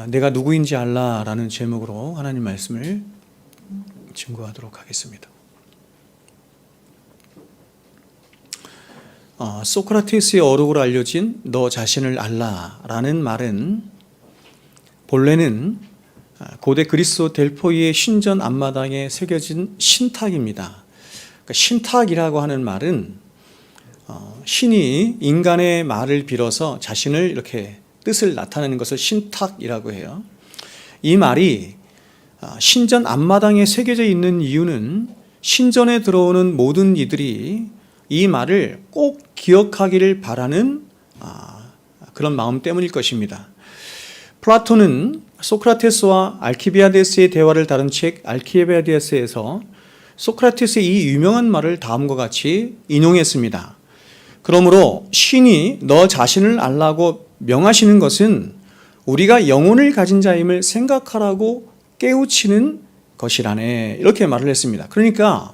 내가 누구인지 알라라는 제목으로 하나님 말씀을 증거하도록 하겠습니다. 소크라테스의 어록으로 알려진 너 자신을 알라라는 말은 본래는 고대 그리스 델포이의 신전 앞마당에 새겨진 신탁입니다. 그러니까 신탁이라고 하는 말은 신이 인간의 말을 빌어서 자신을 이렇게 뜻을 나타내는 것을 신탁이라고 해요. 이 말이 신전 앞마당에 새겨져 있는 이유는 신전에 들어오는 모든 이들이 이 말을 꼭 기억하기를 바라는 그런 마음 때문일 것입니다. 플라톤은 소크라테스와 알키비아데스의 대화를 다룬 책 알키비아데스에서 소크라테스의 이 유명한 말을 다음과 같이 인용했습니다. 그러므로 신이 너 자신을 알라고 명하시는 것은 우리가 영혼을 가진 자임을 생각하라고 깨우치는 것이라네, 이렇게 말을 했습니다. 그러니까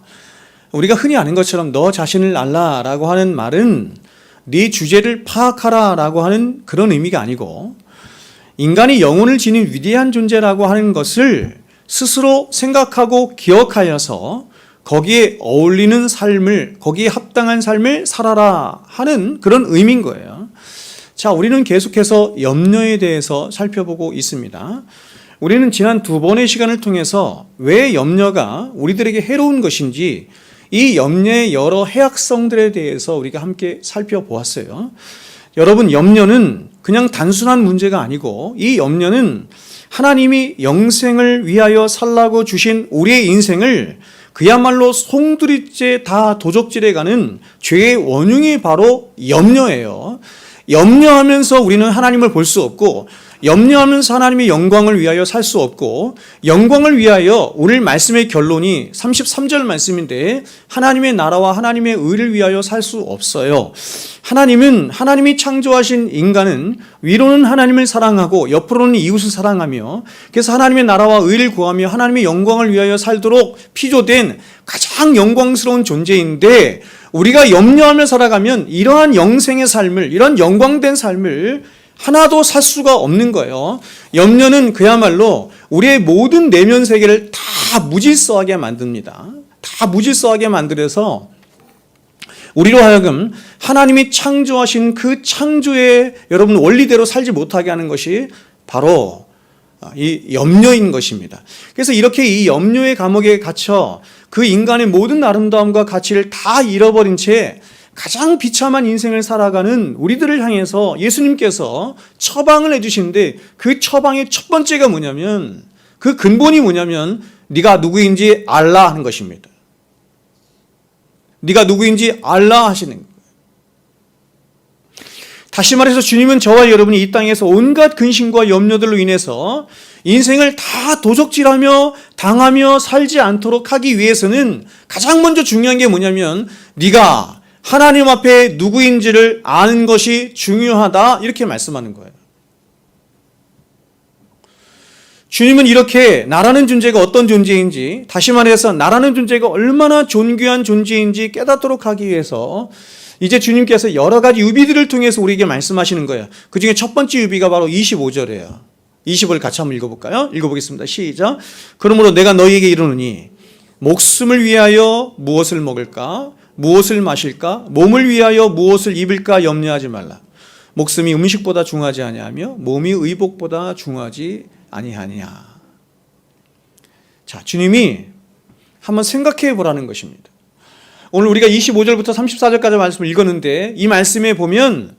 우리가 흔히 아는 것처럼 너 자신을 알라라고 하는 말은 네 주제를 파악하라라고 하는 그런 의미가 아니고, 인간이 영혼을 지닌 위대한 존재라고 하는 것을 스스로 생각하고 기억하여서 거기에 어울리는 삶을, 거기에 합당한 삶을 살아라 하는 그런 의미인 거예요. 자, 우리는 계속해서 염려에 대해서 살펴보고 있습니다. 우리는 지난 2번의 시간을 통해서 왜 염려가 우리들에게 해로운 것인지, 이 염려의 여러 해악성들에 대해서 우리가 함께 살펴보았어요. 여러분, 염려는 그냥 단순한 문제가 아니고, 이 염려는 하나님이 영생을 위하여 살라고 주신 우리의 인생을 그야말로 송두리째 다 도적질해 가는 죄의 원흉이 바로 염려예요. 염려하면서 우리는 하나님을 볼 수 없고, 염려하면서 하나님의 영광을 위하여 살 수 없고, 영광을 위하여, 오늘 말씀의 결론이 33절 말씀인데 하나님의 나라와 하나님의 의를 위하여 살 수 없어요. 하나님이 창조하신 인간은 위로는 하나님을 사랑하고 옆으로는 이웃을 사랑하며, 그래서 하나님의 나라와 의를 구하며 하나님의 영광을 위하여 살도록 피조된 가장 영광스러운 존재인데, 우리가 염려하며 살아가면 이러한 영생의 삶을, 이런 영광된 삶을 하나도 살 수가 없는 거예요. 염려는 그야말로 우리의 모든 내면 세계를 다 무질서하게 만듭니다. 다 무질서하게 만들어서 우리로 하여금 하나님이 창조하신 그 창조의 여러분 원리대로 살지 못하게 하는 것이 바로 이 염려인 것입니다. 그래서 이렇게 이 염려의 감옥에 갇혀 그 인간의 모든 아름다움과 가치를 다 잃어버린 채 가장 비참한 인생을 살아가는 우리들을 향해서 예수님께서 처방을 해주시는데, 그 처방의 첫 번째가 뭐냐면, 그 근본이 뭐냐면 네가 누구인지 알라 하는 것입니다. 네가 누구인지 알라 하시는 거예요. 다시 말해서 주님은 저와 여러분이 이 땅에서 온갖 근심과 염려들로 인해서 인생을 다 도적질하며 당하며 살지 않도록 하기 위해서는 가장 먼저 중요한 게 뭐냐면, 네가 하나님 앞에 누구인지를 아는 것이 중요하다, 이렇게 말씀하는 거예요. 주님은 이렇게 나라는 존재가 어떤 존재인지, 다시 말해서 나라는 존재가 얼마나 존귀한 존재인지 깨닫도록 하기 위해서 이제 주님께서 여러 가지 유비들을 통해서 우리에게 말씀하시는 거예요. 그 중에 첫 번째 유비가 바로 25절이에요. 20을 같이 한번 읽어볼까요? 읽어보겠습니다. 시작. 그러므로 내가 너희에게 이르노니 목숨을 위하여 무엇을 먹을까? 무엇을 마실까? 몸을 위하여 무엇을 입을까 염려하지 말라. 목숨이 음식보다 중하지 아니하며 몸이 의복보다 중하지 아니하냐. 자, 주님이 한번 생각해 보라는 것입니다. 오늘 우리가 25절부터 34절까지 말씀을 읽었는데, 이 말씀에 보면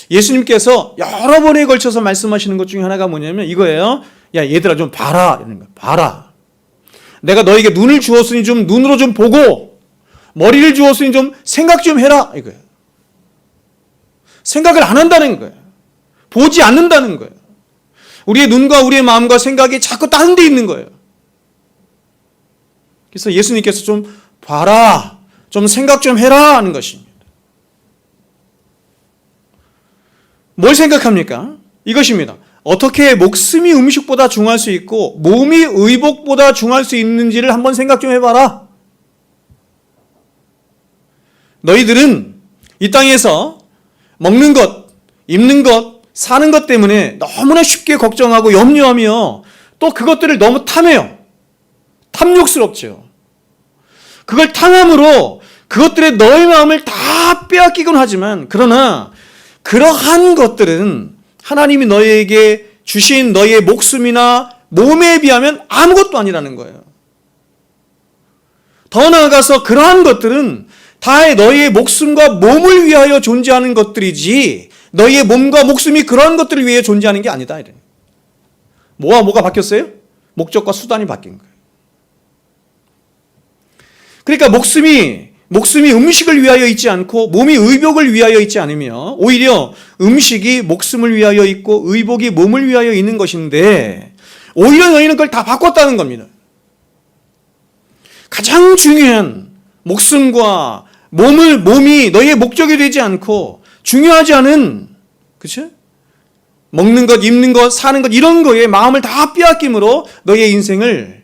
예수님께서 여러 번에 걸쳐서 말씀하시는 것 중에 하나가 뭐냐면 이거예요. 야, 얘들아 좀 봐라, 이러는 거예요. 봐라. 내가 너에게 눈을 주었으니 좀 눈으로 좀 보고, 머리를 주었으니 좀 생각 좀 해라, 이거예요. 생각을 안 한다는 거예요. 보지 않는다는 거예요. 우리의 눈과 우리의 마음과 생각이 자꾸 다른 데 있는 거예요. 그래서 예수님께서 좀 봐라, 좀 생각 좀 해라 하는 것입니다. 뭘 생각합니까? 이것입니다. 어떻게 목숨이 음식보다 중할 수 있고 몸이 의복보다 중할 수 있는지를 한번 생각 좀 해봐라. 너희들은 이 땅에서 먹는 것, 입는 것, 사는 것 때문에 너무나 쉽게 걱정하고 염려하며 또 그것들을 너무 탐해요. 탐욕스럽죠. 그걸 탐함으로 그것들의 너의 마음을 다 빼앗기곤 하지만, 그러나 그러한 것들은 하나님이 너에게 주신 너의 목숨이나 몸에 비하면 아무것도 아니라는 거예요. 더 나아가서 그러한 것들은 다 너희의 목숨과 몸을 위하여 존재하는 것들이지, 너희의 몸과 목숨이 그러한 것들을 위해 존재하는 게 아니다. 뭐가 바뀌었어요? 목적과 수단이 바뀐 거예요. 그러니까 목숨이 음식을 위하여 있지 않고 몸이 의복을 위하여 있지 않으며, 오히려 음식이 목숨을 위하여 있고 의복이 몸을 위하여 있는 것인데, 오히려 너희는 그걸 다 바꿨다는 겁니다. 가장 중요한 목숨과 몸이 너희의 목적이 되지 않고 중요하지 않은, 그렇죠? 먹는 것, 입는 것, 사는 것, 이런 거에 마음을 다 빼앗김으로 너희의 인생을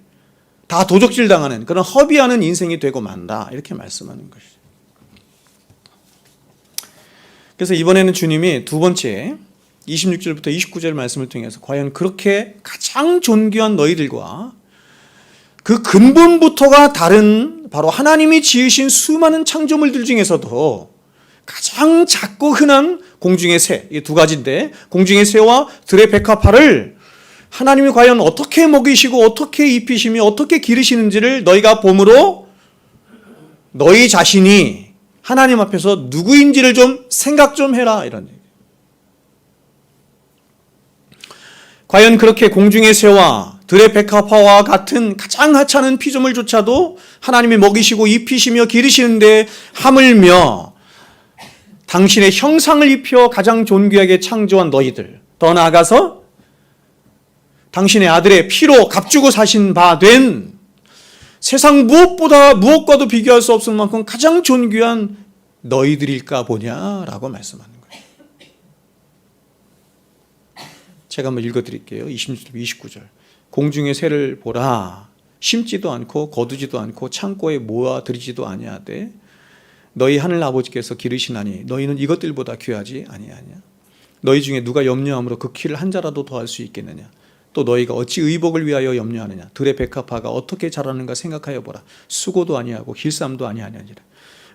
다 도적질 당하는 그런 허비하는 인생이 되고 만다, 이렇게 말씀하는 것이죠. 그래서 이번에는 주님이 두 번째 26절부터 29절 말씀을 통해서 과연 그렇게 가장 존귀한 너희들과 그 근본부터가 다른 바로 하나님이 지으신 수많은 창조물들 중에서도 가장 작고 흔한 공중의 새, 이 두 가지인데, 공중의 새와 들의 백합화를 하나님이 과연 어떻게 먹이시고 어떻게 입히시며 어떻게 기르시는지를 너희가 봄으로 너희 자신이 하나님 앞에서 누구인지를 좀 생각 좀 해라, 이런 얘기예요. 과연 그렇게 공중의 새와 들의 백합화와 같은 가장 하찮은 피조물조차도 하나님이 먹이시고 입히시며 기르시는데, 하물며 당신의 형상을 입혀 가장 존귀하게 창조한 너희들, 더 나아가서 당신의 아들의 피로 값주고 사신 바 된 세상 무엇과도 비교할 수 없을 만큼 가장 존귀한 너희들일까 보냐라고 말씀하는 거예요. 제가 한번 읽어드릴게요. 26절, 29절. 공중의 새를 보라. 심지도 않고 거두지도 않고 창고에 모아들이지도 아니하되 너희 하늘 아버지께서 기르시나니 너희는 이것들보다 귀하지 아니하냐. 너희 중에 누가 염려함으로 그 키를 한 자라도 더할 수 있겠느냐. 또 너희가 어찌 의복을 위하여 염려하느냐. 들의 백합화가 어떻게 자라는가 생각하여 보라. 수고도 아니하고 길쌈도 아니하느니라.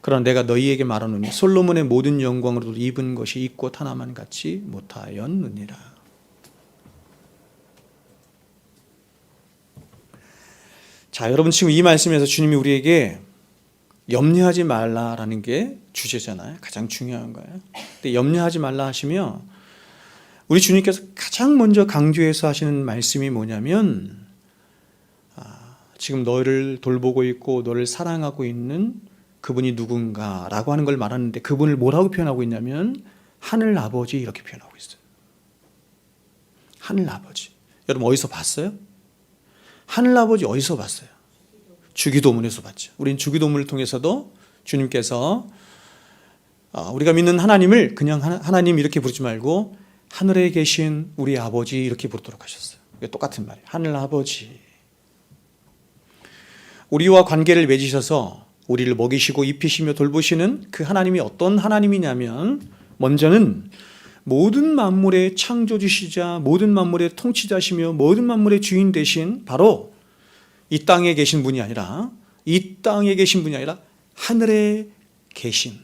그러나 내가 너희에게 말하노니 솔로몬의 모든 영광으로도 입은 것이 이 꽃 하나만 같이 못하였느니라. 자, 여러분, 지금 이 말씀에서 주님이 우리에게 염려하지 말라라는 게 주제잖아요. 가장 중요한 거예요. 근데 염려하지 말라 하시며 우리 주님께서 가장 먼저 강조해서 하시는 말씀이 뭐냐면, 지금 너를 돌보고 있고 너를 사랑하고 있는 그분이 누군가라고 하는 걸 말하는데, 그분을 뭐라고 표현하고 있냐면 하늘 아버지, 이렇게 표현하고 있어요. 하늘 아버지. 여러분 어디서 봤어요? 하늘 아버지 어디서 봤어요? 주기도문에서 봤죠. 우린 주기도문을 통해서도 주님께서 우리가 믿는 하나님을 그냥 하나님 이렇게 부르지 말고 하늘에 계신 우리 아버지, 이렇게 부르도록 하셨어요. 이게 똑같은 말이에요. 하늘 아버지. 우리와 관계를 맺으셔서 우리를 먹이시고 입히시며 돌보시는 그 하나님이 어떤 하나님이냐면, 먼저는 모든 만물의 창조주시자 모든 만물의 통치자시며 모든 만물의 주인 되신 바로 이 땅에 계신 분이 아니라 하늘에 계신,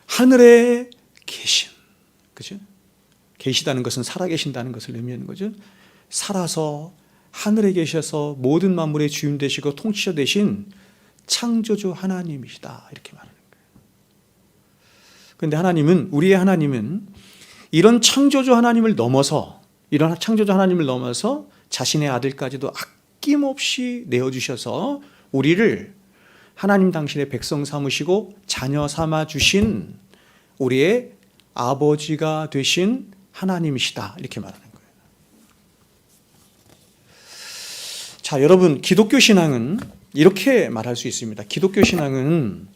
하늘에 계신, 그죠? 계시다는 것은 살아계신다는 것을 의미하는 거죠. 살아서 하늘에 계셔서 모든 만물의 주인 되시고 통치자 되신 창조주 하나님이시다, 이렇게 말하는 거예요. 그런데 하나님은, 우리의 하나님은 이런 창조주 하나님을 넘어서 자신의 아들까지도 아낌없이 내어주셔서 우리를 하나님 당신의 백성 삼으시고 자녀 삼아 주신 우리의 아버지가 되신 하나님이시다, 이렇게 말하는 거예요. 자, 여러분, 기독교 신앙은 이렇게 말할 수 있습니다. 기독교 신앙은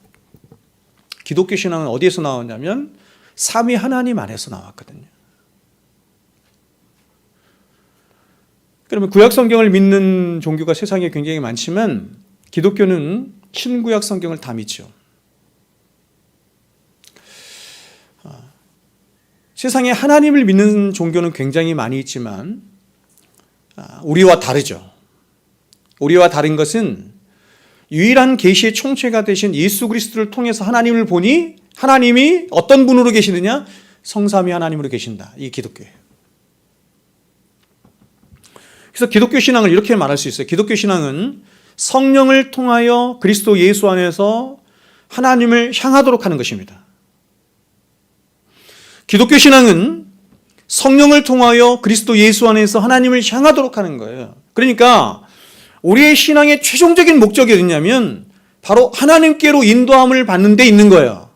어디에서 나왔냐면 삼위 하나님 안에서 나왔거든요. 그러면 구약 성경을 믿는 종교가 세상에 굉장히 많지만 기독교는 신구약 성경을 다 믿죠. 세상에 하나님을 믿는 종교는 굉장히 많이 있지만 우리와 다르죠. 우리와 다른 것은 유일한 계시의 총체가 되신 예수 그리스도를 통해서 하나님을 보니 하나님이 어떤 분으로 계시느냐? 성삼위 하나님으로 계신다. 이게 기독교예요. 그래서 기독교 신앙을 이렇게 말할 수 있어요. 기독교 신앙은 성령을 통하여 그리스도 예수 안에서 하나님을 향하도록 하는 것입니다. 기독교 신앙은 성령을 통하여 그리스도 예수 안에서 하나님을 향하도록 하는 거예요. 그러니까 우리의 신앙의 최종적인 목적이 어디냐면 바로 하나님께로 인도함을 받는 데 있는 거예요.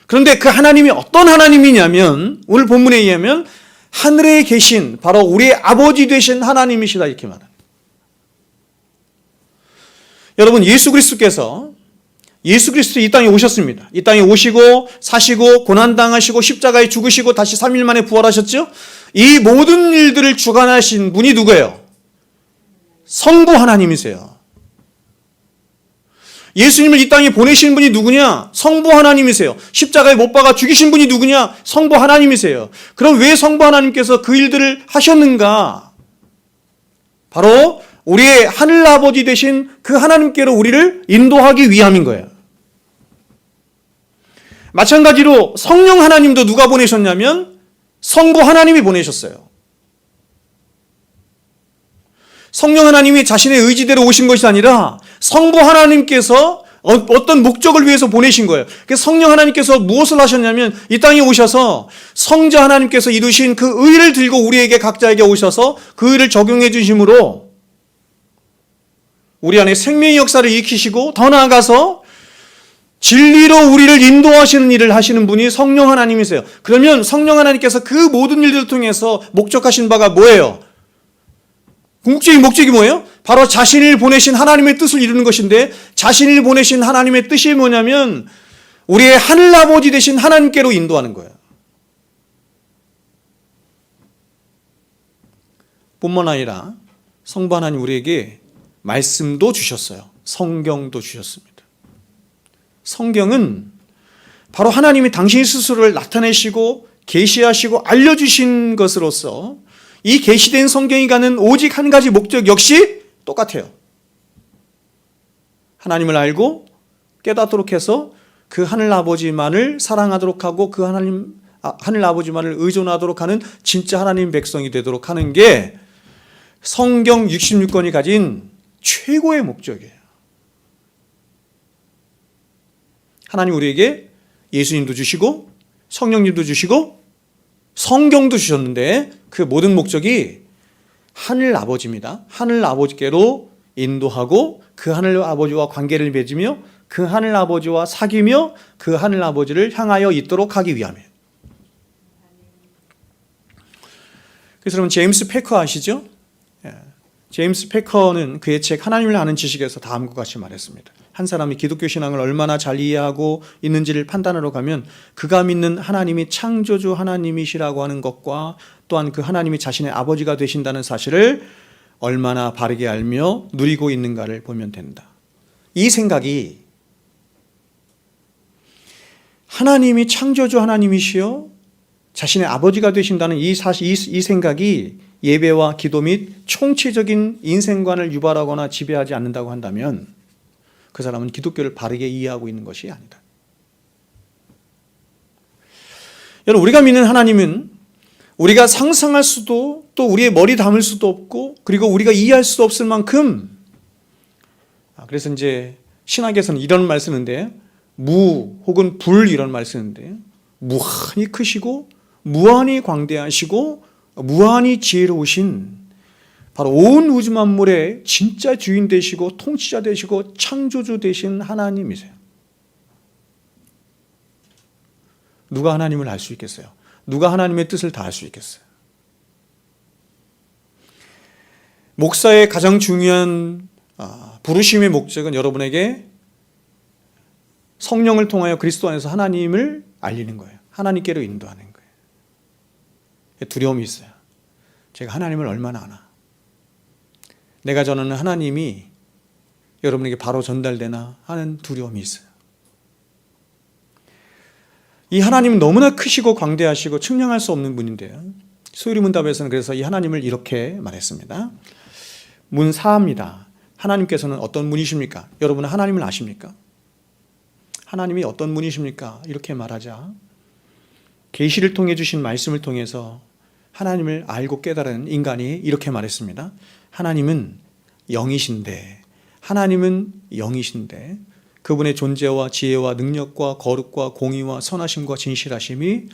그런데 그 하나님이 어떤 하나님이냐면 오늘 본문에 의하면 하늘에 계신 바로 우리의 아버지 되신 하나님이시다 이렇게 말합니다. 여러분 예수 그리스도 이 땅에 오셨습니다. 이 땅에 오시고 사시고 고난당하시고 십자가에 죽으시고 다시 3일 만에 부활하셨죠. 이 모든 일들을 주관하신 분이 누구예요? 성부 하나님이세요. 예수님을 이 땅에 보내신 분이 누구냐? 성부 하나님이세요. 십자가에 못 박아 죽이신 분이 누구냐? 성부 하나님이세요. 그럼 왜 성부 하나님께서 그 일들을 하셨는가? 바로 우리의 하늘아버지 되신 그 하나님께로 우리를 인도하기 위함인 거예요. 마찬가지로 성령 하나님도 누가 보내셨냐면 성부 하나님이 보내셨어요. 성령 하나님이 자신의 의지대로 오신 것이 아니라 성부 하나님께서 어떤 목적을 위해서 보내신 거예요. 그래서 성령 하나님께서 무엇을 하셨냐면 이 땅에 오셔서 성자 하나님께서 이루신 그 의를 들고 우리에게 각자에게 오셔서 그 의를 적용해 주심으로 우리 안에 생명의 역사를 익히시고 더 나아가서 진리로 우리를 인도하시는 일을 하시는 분이 성령 하나님이세요. 그러면 성령 하나님께서 그 모든 일들을 통해서 목적하신 바가 뭐예요? 궁극적인 목적이 뭐예요? 바로 자신을 보내신 하나님의 뜻을 이루는 것인데 자신을 보내신 하나님의 뜻이 뭐냐면 우리의 하늘아버지 되신 하나님께로 인도하는 거예요. 뿐만 아니라 성부 하나님 우리에게 말씀도 주셨어요. 성경도 주셨습니다. 성경은 바로 하나님이 당신 스스로를 나타내시고 계시하시고 알려주신 것으로서 이 계시된 성경이 가는 오직 한 가지 목적 역시 똑같아요. 하나님을 알고 깨닫도록 해서 그 하늘아버지만을 사랑하도록 하고 그 하늘아버지만을 의존하도록 하는 진짜 하나님 백성이 되도록 하는 게 성경 66권이 가진 최고의 목적이에요. 하나님 우리에게 예수님도 주시고 성령님도 주시고 성경도 주셨는데 그 모든 목적이 하늘 아버지입니다. 하늘 아버지께로 인도하고 그 하늘 아버지와 관계를 맺으며 그 하늘 아버지와 사귀며 그 하늘 아버지를 향하여 있도록 하기 위함이에요. 그래서 여러분 제임스 패커 아시죠? 제임스 패커는 그의 책 하나님을 아는 지식에서 다음과 같이 말했습니다. 한 사람이 기독교 신앙을 얼마나 잘 이해하고 있는지를 판단하러 가면 그가 믿는 하나님이 창조주 하나님이시라고 하는 것과 또한 그 하나님이 자신의 아버지가 되신다는 사실을 얼마나 바르게 알며 누리고 있는가를 보면 된다. 이 생각이 하나님이 창조주 하나님이시여 자신의 아버지가 되신다는 이 생각이 예배와 기도 및 총체적인 인생관을 유발하거나 지배하지 않는다고 한다면 그 사람은 기독교를 바르게 이해하고 있는 것이 아니다. 여러분 우리가 믿는 하나님은 우리가 상상할 수도 또 우리의 머리 담을 수도 없고 그리고 우리가 이해할 수 없을 만큼 그래서 이제 신학에서는 이런 말 쓰는데 무 혹은 불 이런 말 쓰는데 무한히 크시고 무한히 광대하시고 무한히 지혜로우신 바로 온 우주 만물의 진짜 주인 되시고 통치자 되시고 창조주 되신 하나님이세요. 누가 하나님을 알 수 있겠어요? 누가 하나님의 뜻을 다 알 수 있겠어요? 목사의 가장 중요한 부르심의 목적은 여러분에게 성령을 통하여 그리스도 안에서 하나님을 알리는 거예요. 하나님께로 인도하는 거예요. 두려움이 있어요. 제가 하나님을 얼마나 아나? 내가 전하는 하나님이 여러분에게 바로 전달되나 하는 두려움이 있어요. 이 하나님은 너무나 크시고 광대하시고 측량할 수 없는 분인데요. 소유리문답에서는 그래서 이 하나님을 이렇게 말했습니다. 문사합니다. 하나님께서는 어떤 분이십니까? 여러분은 하나님을 아십니까? 하나님이 어떤 분이십니까? 이렇게 말하자 계시를 통해 주신 말씀을 통해서 하나님을 알고 깨달은 인간이 이렇게 말했습니다. 하나님은 영이신데 그분의 존재와 지혜와 능력과 거룩과 공의와 선하심과 진실하심이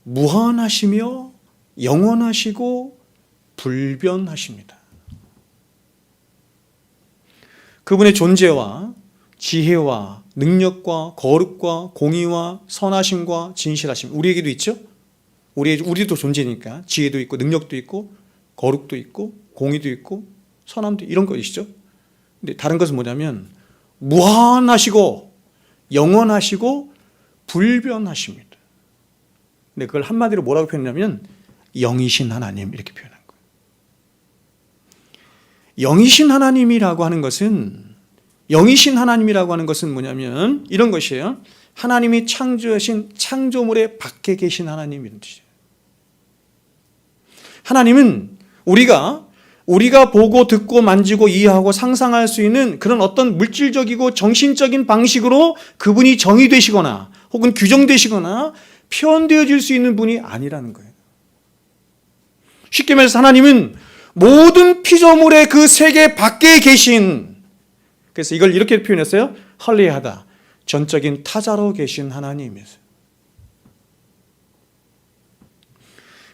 무한하시며 영원하시고 불변하십니다. 그분의 존재와 지혜와 능력과 거룩과 공의와 선하심과 진실하심, 우리에게도 있죠? 우리도 존재니까 지혜도 있고 능력도 있고 거룩도 있고 공의도 있고 선함도 이런 것이죠. 근데 다른 것은 뭐냐면 무한하시고 영원하시고 불변하십니다. 근데 그걸 한마디로 뭐라고 표현하냐면 영이신 하나님 이렇게 표현한 거예요. 영이신 하나님이라고 하는 것은 뭐냐면 이런 것이에요. 하나님이 창조하신 창조물의 밖에 계신 하나님 이런 뜻이에요. 하나님은 우리가 보고 듣고 만지고 이해하고 상상할 수 있는 그런 어떤 물질적이고 정신적인 방식으로 그분이 정의되시거나 혹은 규정되시거나 표현되어질 수 있는 분이 아니라는 거예요. 쉽게 말해서 하나님은 모든 피조물의 그 세계 밖에 계신, 그래서 이걸 이렇게 표현했어요. 헐리하다, 전적인 타자로 계신 하나님이세요.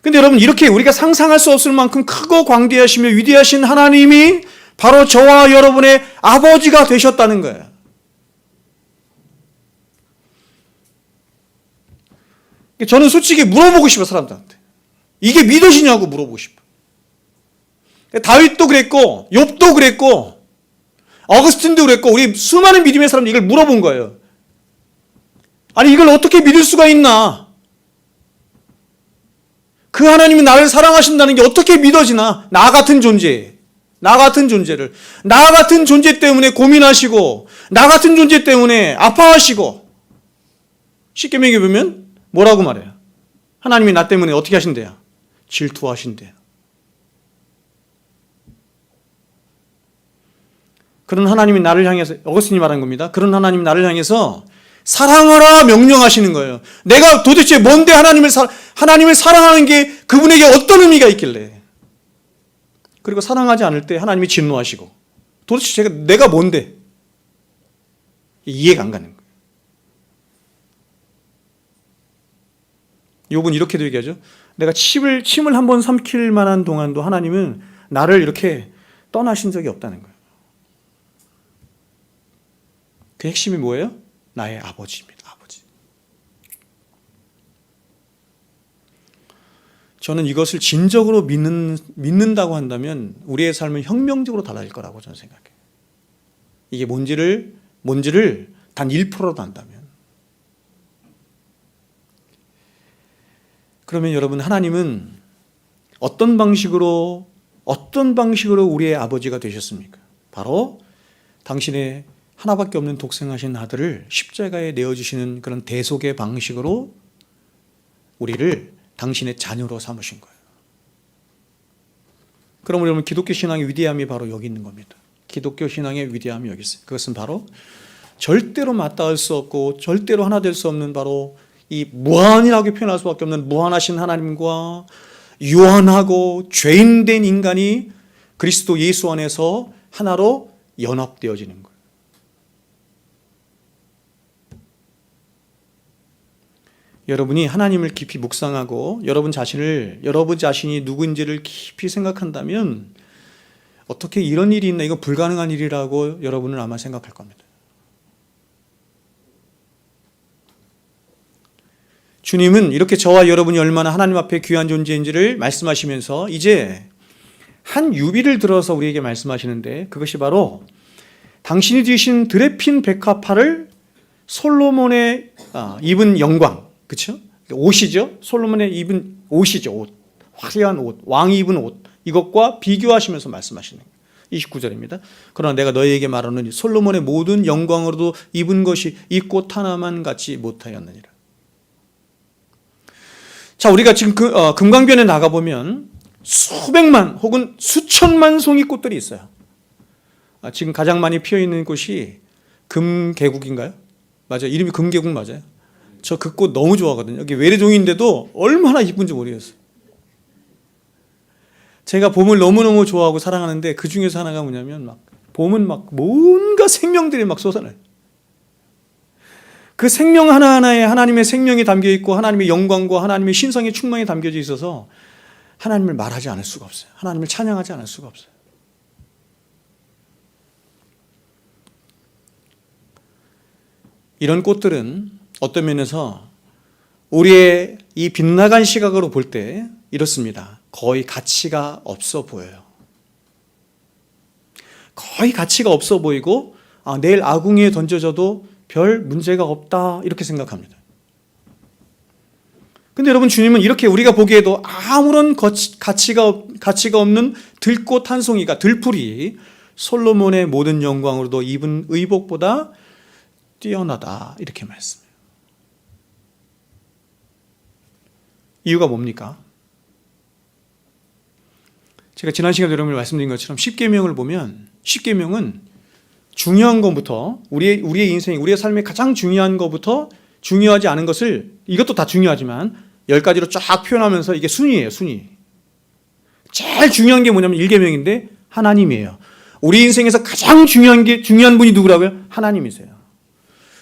근데 여러분, 이렇게 우리가 상상할 수 없을 만큼 크고 광대하시며 위대하신 하나님이 바로 저와 여러분의 아버지가 되셨다는 거예요. 저는 솔직히 물어보고 싶어요, 사람들한테. 이게 믿으시냐고 물어보고 싶어요. 다윗도 그랬고 욥도 그랬고 어거스틴도 그랬고 우리 수많은 믿음의 사람들이 이걸 물어본 거예요. 아니, 이걸 어떻게 믿을 수가 있나? 그 하나님이 나를 사랑하신다는 게 어떻게 믿어지나? 나 같은 존재를 나 같은 존재 때문에 고민하시고 나 같은 존재 때문에 아파하시고, 쉽게 얘기해보면 뭐라고 말해요? 하나님이 나 때문에 어떻게 하신대요? 질투하신대요. 그런 하나님이 나를 향해서, 어거스틴이 말한 겁니다. 그런 하나님이 나를 향해서 사랑하라 명령하시는 거예요. 내가 도대체 뭔데 하나님을 사랑하는 게 그분에게 어떤 의미가 있길래? 그리고 사랑하지 않을 때 하나님이 진노하시고, 도대체 내가 뭔데? 이해가 안 가는 거예요. 욥은 이렇게도 얘기하죠. 내가 침을 한 번 삼킬 만한 동안도 하나님은 나를 이렇게 떠나신 적이 없다는 거예요. 그 핵심이 뭐예요? 나의 아버지입니다. 아버지. 저는 이것을 진정으로 믿는다고 한다면 우리의 삶은 혁명적으로 달라질 거라고 저는 생각해요. 이게 뭔지를 단 1%도 안다면. 그러면 여러분, 하나님은 어떤 방식으로 우리의 아버지가 되셨습니까? 바로 당신의 하나밖에 없는 독생하신 아들을 십자가에 내어주시는 그런 대속의 방식으로 우리를 당신의 자녀로 삼으신 거예요. 그럼 여러분, 기독교 신앙의 위대함이 바로 여기 있는 겁니다. 기독교 신앙의 위대함이 여기 있어요. 그것은 바로 절대로 맞닿을 수 없고 절대로 하나 될 수 없는 바로 이 무한이라고 표현할 수밖에 없는 무한하신 하나님과 유한하고 죄인된 인간이 그리스도 예수 안에서 하나로 연합되어지는 거예요. 여러분이 하나님을 깊이 묵상하고 여러분 자신이 누구인지를 깊이 생각한다면 어떻게 이런 일이 있나, 이거 불가능한 일이라고 여러분은 아마 생각할 겁니다. 주님은 이렇게 저와 여러분이 얼마나 하나님 앞에 귀한 존재인지를 말씀하시면서 이제 한 유비를 들어서 우리에게 말씀하시는데, 그것이 바로 당신이 지으신 드레핀 백합화를 솔로몬의 입은 영광, 그렇죠? 옷이죠. 솔로몬의 입은 옷이죠. 옷. 화려한 옷, 왕이 입은 옷, 이것과 비교하시면서 말씀하시는 거예요. 29절입니다. 그러나 내가 너희에게 말하노니 솔로몬의 모든 영광으로도 입은 것이 이 꽃 하나만 같지 못하였느니라. 자, 우리가 지금 금강변에 나가보면 수백만 혹은 수천만 송이 꽃들이 있어요. 지금 가장 많이 피어있는 곳이 금계국인가요? 맞아요. 이름이 금계국 맞아요. 저 그 꽃 너무 좋아하거든요. 여기 외래종인데도 얼마나 이쁜지 모르겠어요. 제가 봄을 너무너무 좋아하고 사랑하는데 그 중에서 하나가 뭐냐면 봄은 뭔가 생명들이 솟아나요. 그 생명 하나하나에 하나님의 생명이 담겨 있고 하나님의 영광과 하나님의 신성의 충만이 담겨져 있어서 하나님을 말하지 않을 수가 없어요. 하나님을 찬양하지 않을 수가 없어요. 이런 꽃들은 어떤 면에서 우리의 이 빗나간 시각으로 볼 때 이렇습니다. 거의 가치가 없어 보여요. 거의 가치가 없어 보이고 내일 아궁이에 던져져도 별 문제가 없다 이렇게 생각합니다. 근데 여러분, 주님은 이렇게 우리가 보기에도 아무런 가치가 없는 들꽃 한 송이가, 들풀이 솔로몬의 모든 영광으로도 입은 의복보다 뛰어나다 이렇게 말씀해요. 이유가 뭡니까? 제가 지난 시간에 여러분을 말씀드린 것처럼 십계명을 보면 십계명은 중요한 것부터 우리의 인생, 우리의 삶의 가장 중요한 것부터 중요하지 않은 것을, 이것도 다 중요하지만 10가지로 쫙 표현하면서 이게 순위예요. 순위. 제일 중요한 게 뭐냐면 1계명인데 하나님이에요. 우리 인생에서 가장 중요한 분이 누구라고요? 하나님이세요.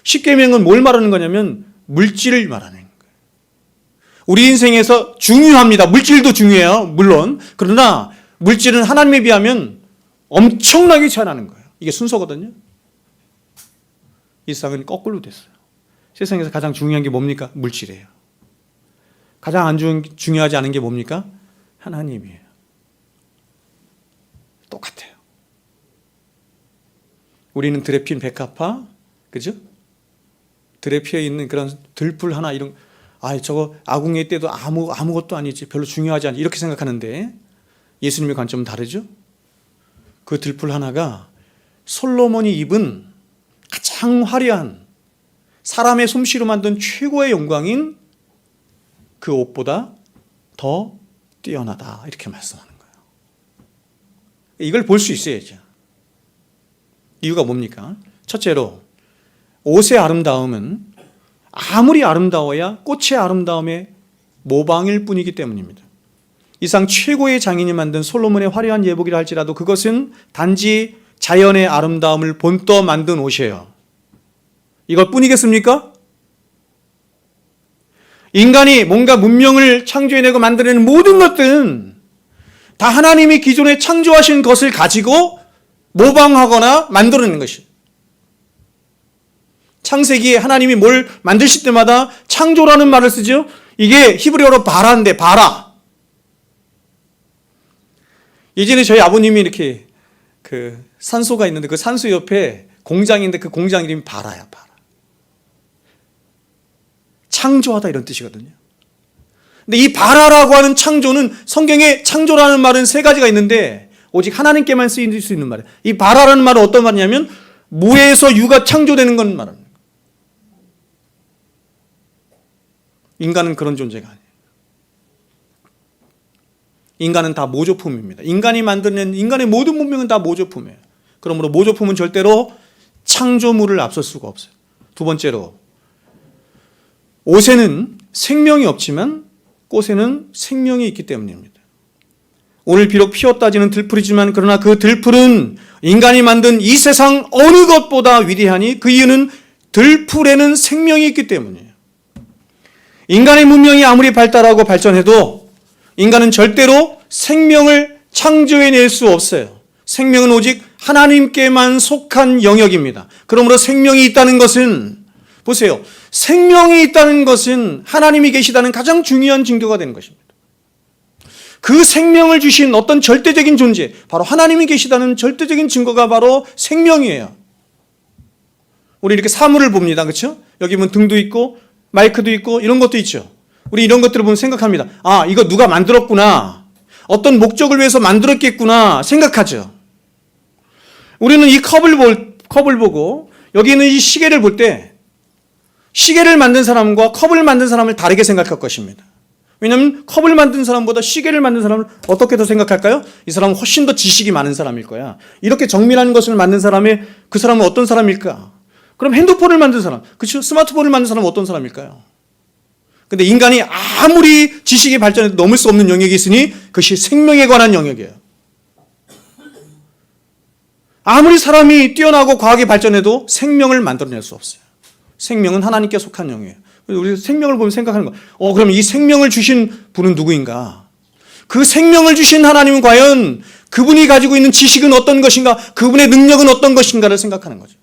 10계명은 뭘 말하는 거냐면 물질을 말하는 거예요. 우리 인생에서 중요합니다. 물질도 중요해요. 물론. 그러나 물질은 하나님에 비하면 엄청나게 차이나는 거예요. 이게 순서거든요. 일상은 거꾸로 됐어요. 세상에서 가장 중요한 게 뭡니까? 물질이에요. 가장 중요하지 않은 게 뭡니까? 하나님이에요. 똑같아요. 우리는 들에 핀 백합화, 그죠? 들에 피어 있는 그런 들풀 하나, 이런, 저거 아궁이에 때도 아무것도 아니지, 별로 중요하지 않지, 이렇게 생각하는데 예수님의 관점은 다르죠? 그 들풀 하나가 솔로몬이 입은 가장 화려한 사람의 솜씨로 만든 최고의 영광인 그 옷보다 더 뛰어나다 이렇게 말씀하는 거예요. 이걸 볼 수 있어야죠. 이유가 뭡니까? 첫째로 옷의 아름다움은 아무리 아름다워야 꽃의 아름다움의 모방일 뿐이기 때문입니다. 이상 최고의 장인이 만든 솔로몬의 화려한 예복이라 할지라도 그것은 단지 자연의 아름다움을 본떠 만든 옷이에요. 이것 뿐이겠습니까? 인간이 뭔가 문명을 창조해내고 만들어내는 모든 것들은 다 하나님이 기존에 창조하신 것을 가지고 모방하거나 만들어내는 것이에요. 창세기에 하나님이 뭘 만드실 때마다 창조라는 말을 쓰죠. 이게 히브리어로 바라인데, 바라. 예전에 저희 아버님이 이렇게 그 산소가 있는데 그 산소 옆에 공장인데 그 공장 이름이 바라야, 바라. 창조하다 이런 뜻이거든요. 근데 이 바라라고 하는 창조는 성경에 창조라는 말은 3가지가 있는데 오직 하나님께만 쓰일 수 있는 말이에요. 이 바라라는 말은 어떤 말이냐면 무에서 유가 창조되는 건 말합니다. 인간은 그런 존재가 아니에요. 인간은 다 모조품입니다. 인간이 만드는 인간의 모든 문명은 다 모조품이에요. 그러므로 모조품은 절대로 창조물을 앞설 수가 없어요. 두 번째로, 옷에는 생명이 없지만 꽃에는 생명이 있기 때문입니다. 오늘 비록 피었다지는 들풀이지만 그러나 그 들풀은 인간이 만든 이 세상 어느 것보다 위대하니 그 이유는 들풀에는 생명이 있기 때문이에요. 인간의 문명이 아무리 발달하고 발전해도 인간은 절대로 생명을 창조해낼 수 없어요. 생명은 오직 하나님께만 속한 영역입니다. 그러므로 생명이 있다는 것은, 보세요, 생명이 있다는 것은 하나님이 계시다는 가장 중요한 징조가 되는 것입니다. 그 생명을 주신 어떤 절대적인 존재, 바로 하나님이 계시다는 절대적인 증거가 바로 생명이에요. 우리 이렇게 사물을 봅니다. 그렇죠? 여기 보면 등도 있고 마이크도 있고 이런 것도 있죠. 우리 이런 것들을 보면 생각합니다. 이거 누가 만들었구나. 어떤 목적을 위해서 만들었겠구나 생각하죠. 우리는 이 컵을 보고 여기 있는 이 시계를 볼 때 시계를 만든 사람과 컵을 만든 사람을 다르게 생각할 것입니다. 왜냐하면 컵을 만든 사람보다 시계를 만든 사람을 어떻게 더 생각할까요? 이 사람은 훨씬 더 지식이 많은 사람일 거야. 이렇게 정밀한 것을 만든 사람의 그 사람은 어떤 사람일까? 그럼 핸드폰을 만든 사람, 그렇죠? 스마트폰을 만든 사람은 어떤 사람일까요? 근데 인간이 아무리 지식이 발전해도 넘을 수 없는 영역이 있으니 그것이 생명에 관한 영역이에요. 아무리 사람이 뛰어나고 과학이 발전해도 생명을 만들어낼 수 없어요. 생명은 하나님께 속한 영역이에요. 우리 생명을 보면 생각하는 거예요. 그럼 이 생명을 주신 분은 누구인가? 그 생명을 주신 하나님은 과연 그분이 가지고 있는 지식은 어떤 것인가? 그분의 능력은 어떤 것인가를 생각하는 거죠.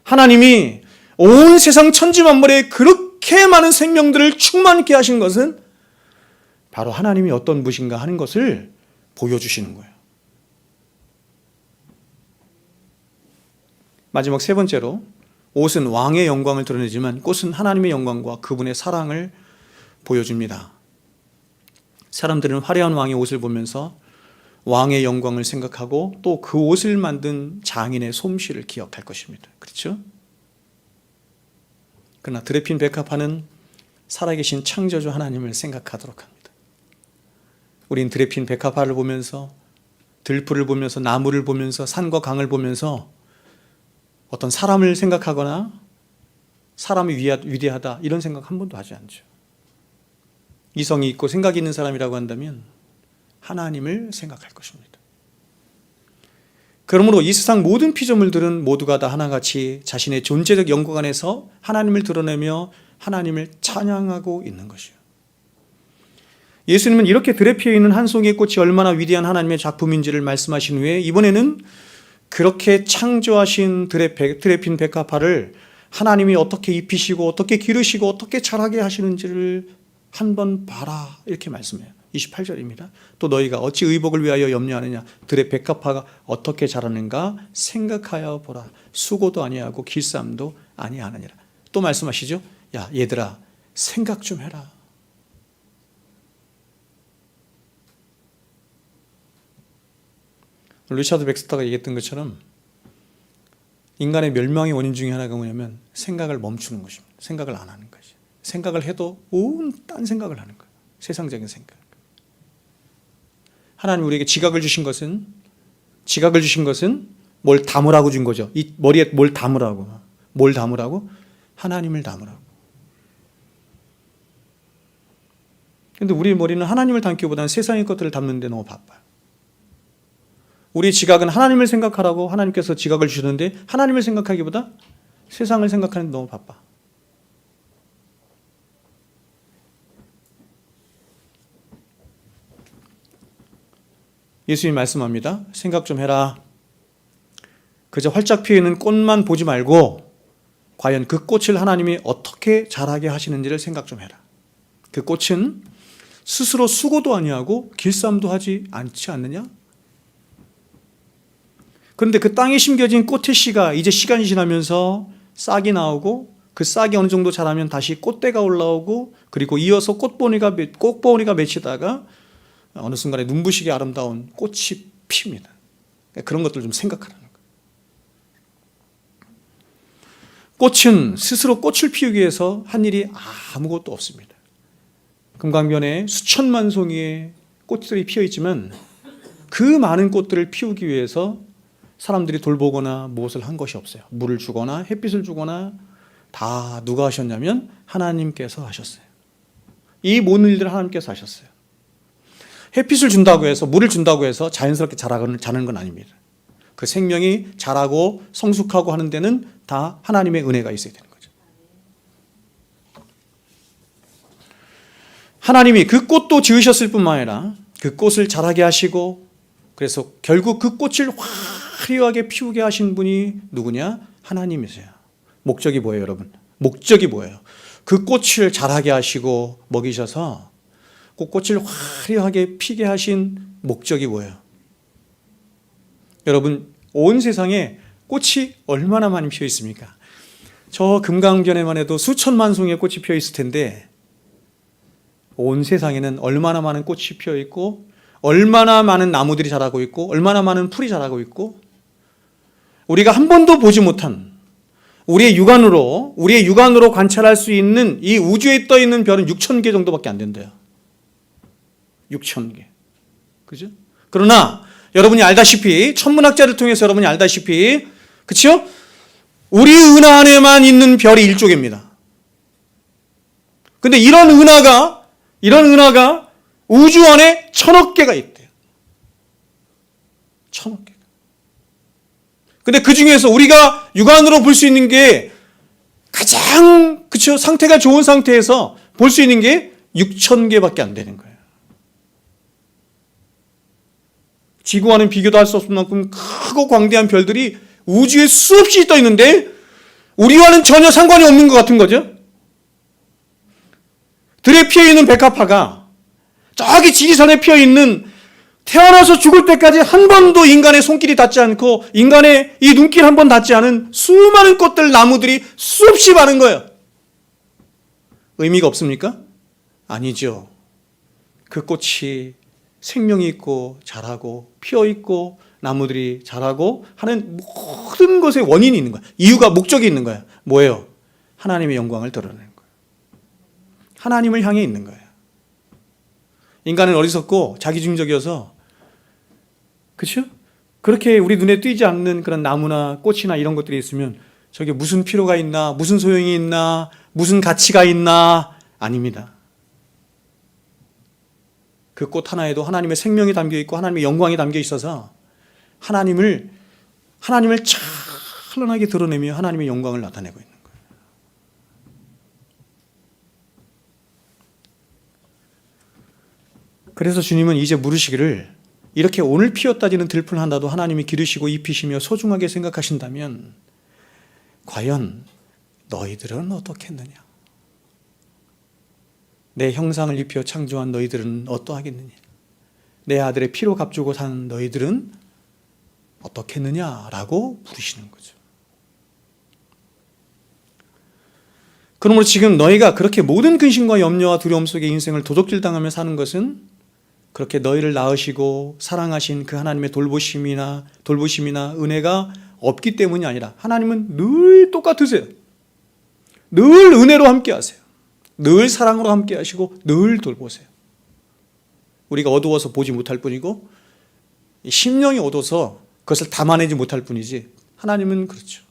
하나님이 온 세상 천지만물에 그렇게 많은 생명들을 충만케 하신 것은 바로 하나님이 어떤 분인가 하는 것을 보여주시는 거예요. 마지막 세 번째로, 옷은 왕의 영광을 드러내지만 꽃은 하나님의 영광과 그분의 사랑을 보여줍니다. 사람들은 화려한 왕의 옷을 보면서 왕의 영광을 생각하고 또 그 옷을 만든 장인의 솜씨를 기억할 것입니다. 그렇죠? 그러나 드레핀 백합화는 살아계신 창조주 하나님을 생각하도록 합니다. 우린 드레핀 백합화를 보면서, 들풀을 보면서, 나무를 보면서, 산과 강을 보면서 어떤 사람을 생각하거나 사람이 위대하다 이런 생각 한 번도 하지 않죠. 이성이 있고 생각이 있는 사람이라고 한다면 하나님을 생각할 것입니다. 그러므로 이 세상 모든 피조물들은 모두가 다 하나같이 자신의 존재적 영광 안에서 하나님을 드러내며 하나님을 찬양하고 있는 것이에요. 예수님은 이렇게 들에 피어 있는 한 송이의 꽃이 얼마나 위대한 하나님의 작품인지를 말씀하신 후에 이번에는 그렇게 창조하신 드레핀 백합화를 하나님이 어떻게 입히시고 어떻게 기르시고 어떻게 자라게 하시는지를 한번 봐라 이렇게 말씀해요. 28절입니다. 또 너희가 어찌 의복을 위하여 염려하느냐? 들의 백합화가 어떻게 자라는가 생각하여 보라. 수고도 아니하고 길쌈도 아니하느니라. 또 말씀하시죠. 야 얘들아 생각 좀 해라. 리차드 백스터가 얘기했던 것처럼 인간의 멸망의 원인 중에 하나가 뭐냐면 생각을 멈추는 것입니다. 생각을 안 하는 것이죠. 생각을 해도 온 딴 생각을 하는 거예요. 세상적인 생각. 하나님 우리에게 지각을 주신 것은 뭘 담으라고 준 거죠. 이 머리에 뭘 담으라고. 뭘 담으라고? 하나님을 담으라고. 그런데 우리 머리는 하나님을 담기보다는 세상의 것들을 담는 데 너무 바빠요. 우리 지각은 하나님을 생각하라고 하나님께서 지각을 주셨는데 하나님을 생각하기보다 세상을 생각하는 데 너무 바빠. 예수님이 말씀합니다. 생각 좀 해라. 그저 활짝 피어있는 꽃만 보지 말고 과연 그 꽃을 하나님이 어떻게 자라게 하시는지를 생각 좀 해라. 그 꽃은 스스로 수고도 아니하고 길쌈도 하지 않지 않느냐? 그런데 그 땅에 심겨진 꽃의 씨가 이제 시간이 지나면서 싹이 나오고 그 싹이 어느 정도 자라면 다시 꽃대가 올라오고 그리고 이어서 꽃봉오리가 맺히다가 어느 순간에 눈부시게 아름다운 꽃이 핍니다. 그런 것들 좀 생각하라는 거예요. 꽃은 스스로 꽃을 피우기 위해서 한 일이 아무것도 없습니다. 금강변에 수천만 송이의 꽃들이 피어 있지만 그 많은 꽃들을 피우기 위해서 사람들이 돌보거나 무엇을 한 것이 없어요. 물을 주거나 햇빛을 주거나 다 누가 하셨냐면 하나님께서 하셨어요. 이 모든 일들을 하나님께서 하셨어요. 햇빛을 준다고 해서 물을 준다고 해서 자연스럽게 자라는 건 아닙니다. 그 생명이 자라고 성숙하고 하는 데는 다 하나님의 은혜가 있어야 되는 거죠. 하나님이 그 꽃도 지으셨을 뿐만 아니라 그 꽃을 자라게 하시고 그래서 결국 그 꽃을 화려하게 피우게 하신 분이 누구냐? 하나님이세요. 목적이 뭐예요, 여러분? 목적이 뭐예요? 그 꽃을 자라게 하시고 먹이셔서 그 꽃을 화려하게 피게 하신 목적이 뭐예요? 여러분, 온 세상에 꽃이 얼마나 많이 피어 있습니까? 저 금강변에만 해도 수천만 송이의 꽃이 피어 있을 텐데 온 세상에는 얼마나 많은 꽃이 피어 있고 얼마나 많은 나무들이 자라고 있고 얼마나 많은 풀이 자라고 있고 우리가 한 번도 보지 못한 우리의 육안으로 관찰할 수 있는 이 우주에 떠 있는 별은 6,000개 정도밖에 안 된대요. 6,000개. 그죠? 그러나 여러분이 알다시피, 천문학자를 통해서 여러분이 알다시피, 그렇죠? 우리 은하 안에만 있는 별이 1조개입니다. 근데 이런 은하가 우주 안에 1,000억 개가 있대요. 1,000억 개가. 근데 그 중에서 우리가 육안으로 볼 수 있는 게 가장, 그쵸, 상태가 좋은 상태에서 볼 수 있는 게 6,000개밖에 안 되는 거예요. 지구와는 비교도 할 수 없을 만큼 크고 광대한 별들이 우주에 수없이 떠 있는데 우리와는 전혀 상관이 없는 것 같은 거죠. 들에 피어있는 백합화가 저기 지리산에 피어있는, 태어나서 죽을 때까지 한 번도 인간의 손길이 닿지 않고 인간의 이 눈길 한 번 닿지 않은 수많은 꽃들, 나무들이 수없이 많은 거예요. 의미가 없습니까? 아니죠. 그 꽃이 생명이 있고 자라고 피어있고 나무들이 자라고 하는 모든 것에 원인이 있는 거야. 이유가, 목적이 있는 거야. 뭐예요? 하나님의 영광을 드러내는 거예요. 하나님을 향해 있는 거예요. 인간은 어리석고 자기중적이어서, 그렇죠? 그렇게 우리 눈에 띄지 않는 그런 나무나 꽃이나 이런 것들이 있으면 저게 무슨 필요가 있나, 무슨 소용이 있나, 무슨 가치가 있나? 아닙니다. 그 꽃 하나에도 하나님의 생명이 담겨 있고 하나님의 영광이 담겨 있어서 하나님을 찬란하게 드러내며 하나님의 영광을 나타내고 있는 거예요. 그래서 주님은 이제 물으시기를, 이렇게 오늘 피었다지는 들풀 하나도 하나님이 기르시고 입히시며 소중하게 생각하신다면 과연 너희들은 어떻겠느냐? 내 형상을 입혀 창조한 너희들은 어떠하겠느냐? 내 아들의 피로 값주고 산 너희들은 어떻겠느냐라고 부르시는 거죠. 그러므로 지금 너희가 그렇게 모든 근심과 염려와 두려움 속에 인생을 도적질 당하며 사는 것은 그렇게 너희를 낳으시고 사랑하신 그 하나님의 돌보심이나 은혜가 없기 때문이 아니라 하나님은 늘 똑같으세요. 늘 은혜로 함께 하세요. 늘 사랑으로 함께 하시고 늘 돌보세요. 우리가 어두워서 보지 못할 뿐이고 심령이 어두워서 그것을 담아내지 못할 뿐이지 하나님은 그렇죠.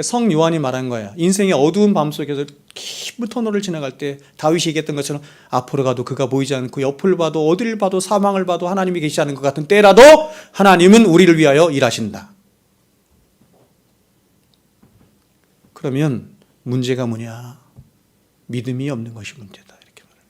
성 요한이 말한 거야. 인생의 어두운 밤 속에서 깊은 터널을 지나갈 때 다윗이 얘기했던 것처럼 앞으로 가도 그가 보이지 않고 옆을 봐도 어디를 봐도 사망을 봐도 하나님이 계시지 않은 것 같은 때라도 하나님은 우리를 위하여 일하신다. 그러면 문제가 뭐냐? 믿음이 없는 것이 문제다. 이렇게 말해요.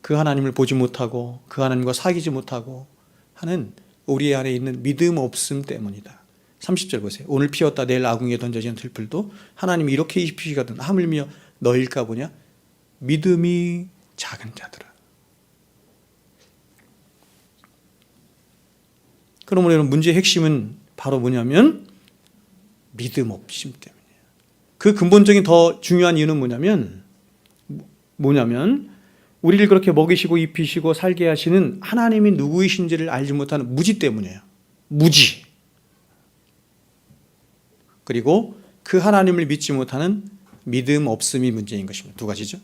그 하나님을 보지 못하고 그 하나님과 사귀지 못하고 하는 우리 안에 있는 믿음 없음 때문이다. 30절 보세요. 오늘 피었다 내일 아궁이에 던져지는 들풀도 하나님이 이렇게 입히시거든 하물며 너일까 보냐? 믿음이 작은 자들아. 그러므로 여러분, 문제의 핵심은 바로 뭐냐면 믿음 없음 때문이에요. 그 근본적인 더 중요한 이유는 뭐냐면 우리를 그렇게 먹이시고 입히시고 살게 하시는 하나님이 누구이신지를 알지 못하는 무지 때문이에요. 무지. 그리고 그 하나님을 믿지 못하는 믿음 없음이 문제인 것입니다. 두 가지죠.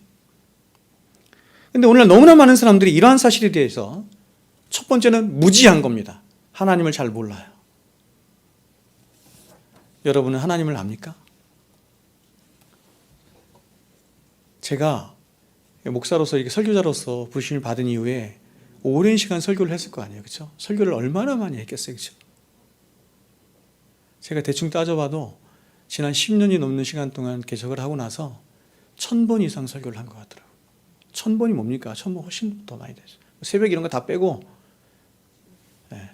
그런데 오늘날 너무나 많은 사람들이 이러한 사실에 대해서 첫 번째는 무지한 겁니다. 하나님을 잘 몰라요. 여러분은 하나님을 압니까? 제가 목사로서, 이렇게 설교자로서 부르심을 받은 이후에 오랜 시간 설교를 했을 거 아니에요. 그렇죠? 설교를 얼마나 많이 했겠어요. 그렇죠? 제가 대충 따져봐도 지난 10년이 넘는 시간 동안 개척을 하고 나서 1000번 이상 설교를 한 것 같더라고요. 1000번이 뭡니까? 1000번 훨씬 더 많이 되죠. 새벽 이런 거 다 빼고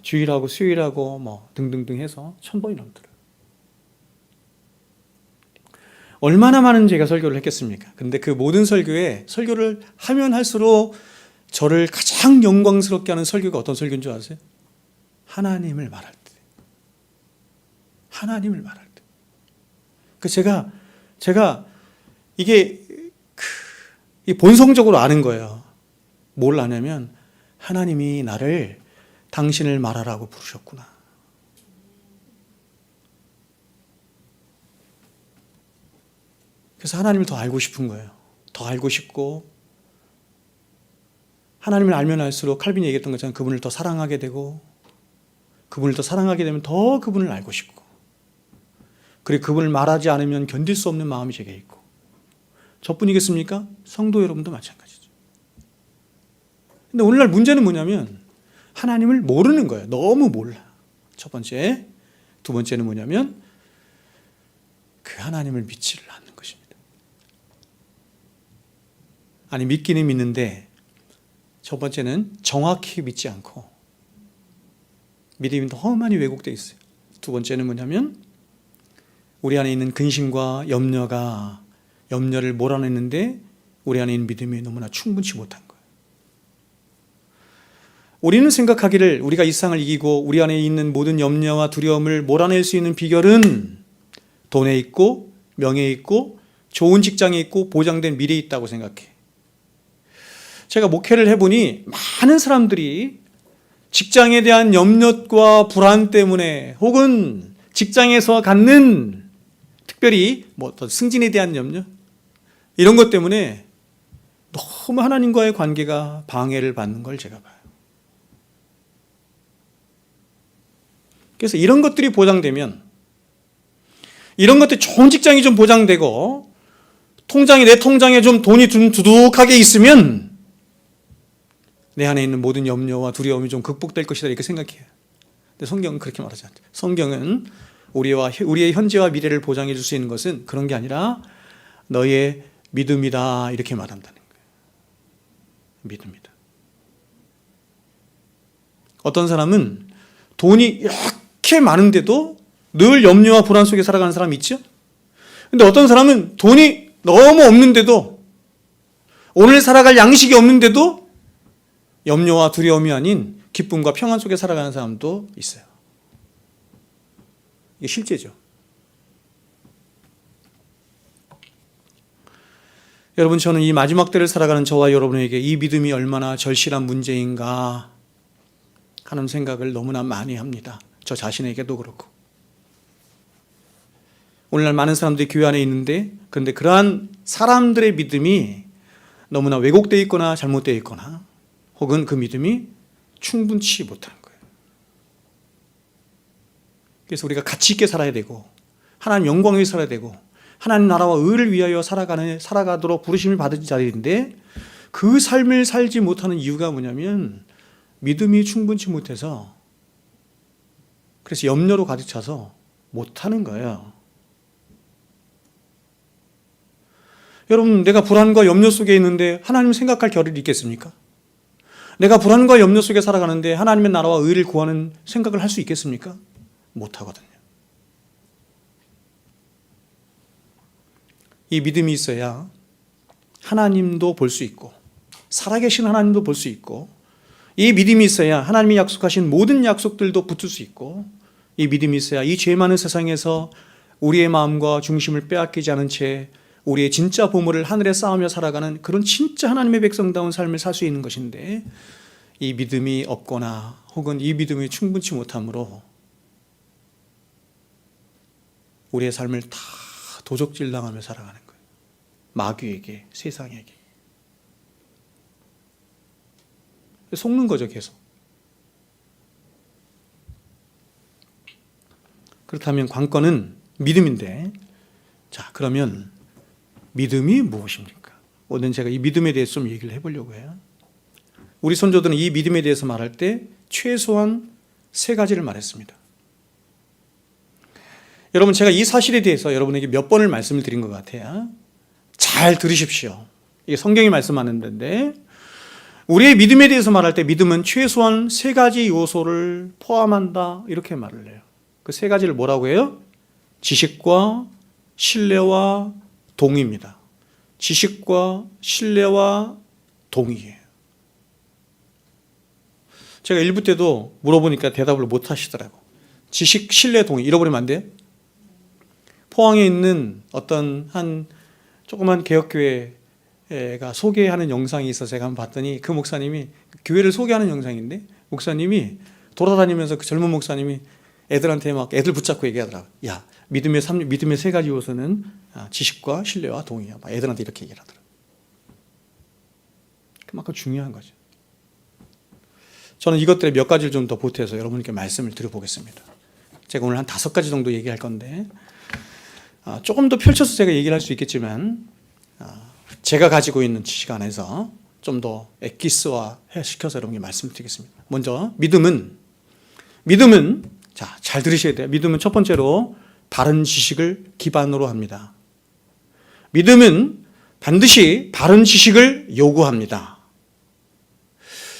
주일하고 수요일하고 뭐 등등등 해서 1000번이 넘더라고요. 얼마나 많은 제가 설교를 했겠습니까? 근데 그 모든 설교를 하면 할수록 저를 가장 영광스럽게 하는 설교가 어떤 설교인 줄 아세요? 하나님을 말할 때. 하나님을 말할 때. 그 제가 이게 본성적으로 아는 거예요. 뭘 아냐면 하나님이 나를 당신을 말하라고 부르셨구나. 그래서 하나님을 더 알고 싶은 거예요. 더 알고 싶고, 하나님을 알면 알수록 칼빈이 얘기했던 것처럼 그분을 더 사랑하게 되고, 그분을 더 사랑하게 되면 더 그분을 알고 싶고, 그리고 그분을 말하지 않으면 견딜 수 없는 마음이 제게 있고, 저뿐이겠습니까? 성도 여러분도 마찬가지죠. 근데 오늘날 문제는 뭐냐면 하나님을 모르는 거예요. 너무 몰라. 첫 번째. 두 번째는 뭐냐면 그 하나님을 믿지를 않는 것입니다. 아니, 믿기는 믿는데 첫 번째는 정확히 믿지 않고 믿음이 너무 많이 왜곡되어 있어요. 두 번째는 뭐냐면 우리 안에 있는 근심과 염려를 몰아내는데 우리 안에 있는 믿음이 너무나 충분치 못한 거예요. 우리는 생각하기를 우리가 이 세상을 이기고 우리 안에 있는 모든 염려와 두려움을 몰아낼 수 있는 비결은 돈에 있고 명예에 있고 좋은 직장에 있고 보장된 미래에 있다고 생각해. 제가 목회를 해보니 많은 사람들이 직장에 대한 염려과 불안 때문에 혹은 직장에서 갖는 특별히 어떤 승진에 대한 염려 이런 것 때문에 너무 하나님과의 관계가 방해를 받는 걸 제가 봐요. 그래서 이런 것들이 보장되면, 이런 것들이 좋은 직장이 좀 보장되고 내 통장에 좀 돈이 좀 두둑하게 있으면 내 안에 있는 모든 염려와 두려움이 좀 극복될 것이다 이렇게 생각해요. 근데 성경은 그렇게 말하지 않죠. 성경은 우리의 현재와 미래를 보장해 줄 수 있는 것은 그런 게 아니라 너의 믿음이다 이렇게 말한다는 거예요. 믿음이다. 어떤 사람은 돈이 이렇게 많은데도 늘 염려와 불안 속에 살아가는 사람이 있죠. 근데 어떤 사람은 돈이 너무 없는데도 오늘 살아갈 양식이 없는데도 염려와 두려움이 아닌 기쁨과 평안 속에 살아가는 사람도 있어요. 이게 실제죠. 여러분, 저는 이 마지막 때를 살아가는 저와 여러분에게 이 믿음이 얼마나 절실한 문제인가 하는 생각을 너무나 많이 합니다. 저 자신에게도 그렇고. 오늘날 많은 사람들이 교회 안에 있는데, 그런데 그러한 사람들의 믿음이 너무나 왜곡되어 있거나 잘못되어 있거나 혹은 그 믿음이 충분치 못한 거예요. 그래서 우리가 가치 있게 살아야 되고 하나님 영광 위해 살아야 되고 하나님 나라와 의를 위하여 살아가도록 부르심을 받은 자리인데, 그 삶을 살지 못하는 이유가 뭐냐면 믿음이 충분치 못해서, 그래서 염려로 가득 차서 못하는 거예요. 여러분, 내가 불안과 염려 속에 있는데 하나님 생각할 겨를이 있겠습니까? 내가 불안과 염려 속에 살아가는데 하나님의 나라와 의를 구하는 생각을 할 수 있겠습니까? 못하거든요. 이 믿음이 있어야 하나님도 볼 수 있고 살아계신 하나님도 볼 수 있고, 이 믿음이 있어야 하나님이 약속하신 모든 약속들도 붙을 수 있고, 이 믿음이 있어야 이 죄 많은 세상에서 우리의 마음과 중심을 빼앗기지 않은 채 우리의 진짜 보물을 하늘에 쌓으며 살아가는 그런 진짜 하나님의 백성다운 삶을 살 수 있는 것인데, 이 믿음이 없거나 혹은 이 믿음이 충분치 못함으로 우리의 삶을 다 도적질 당하며 살아가는 거예요. 마귀에게, 세상에게. 속는 거죠, 계속. 그렇다면 관건은 믿음인데, 자, 그러면 믿음이 무엇입니까? 오늘 제가 이 믿음에 대해서 좀 얘기를 해보려고 해요. 우리 선조들은 이 믿음에 대해서 말할 때 최소한 3가지를 말했습니다. 여러분, 제가 이 사실에 대해서 여러분에게 몇 번을 말씀을 드린 것 같아요. 잘 들으십시오. 이게 성경이 말씀하는 데인데, 우리의 믿음에 대해서 말할 때 믿음은 최소한 3가지 요소를 포함한다 이렇게 말을 해요. 그 3가지를 뭐라고 해요? 지식과 신뢰와 동의입니다. 지식과 신뢰와 동의예요. 제가 1부 때도 물어보니까 대답을 못 하시더라고. 지식, 신뢰, 동의 잃어버리면 안 돼요? 포항에 있는 어떤 한 조그만 개혁교회가 소개하는 영상이 있어서 제가 한번 봤더니, 그 목사님이 교회를 소개하는 영상인데 목사님이 돌아다니면서 그 젊은 목사님이 애들한테 막 애들 붙잡고 얘기하더라고. 야, 믿음의 세 가지 요소는 지식과 신뢰와 동의야. 막 애들한테 이렇게 얘기를 하더라고. 그만큼 중요한 거죠. 저는 이것들의 몇 가지를 좀 더 보태서 여러분께 말씀을 드려보겠습니다. 제가 오늘 한 5가지 정도 얘기할 건데 조금 더 펼쳐서 제가 얘기를 할 수 있겠지만 제가 가지고 있는 지식 안에서 좀 더 엑기스화 시켜서 여러분께 말씀드리겠습니다. 먼저 믿음은 자, 잘 들으셔야 돼요. 믿음은 첫 번째로 바른 지식을 기반으로 합니다. 믿음은 반드시 바른 지식을 요구합니다.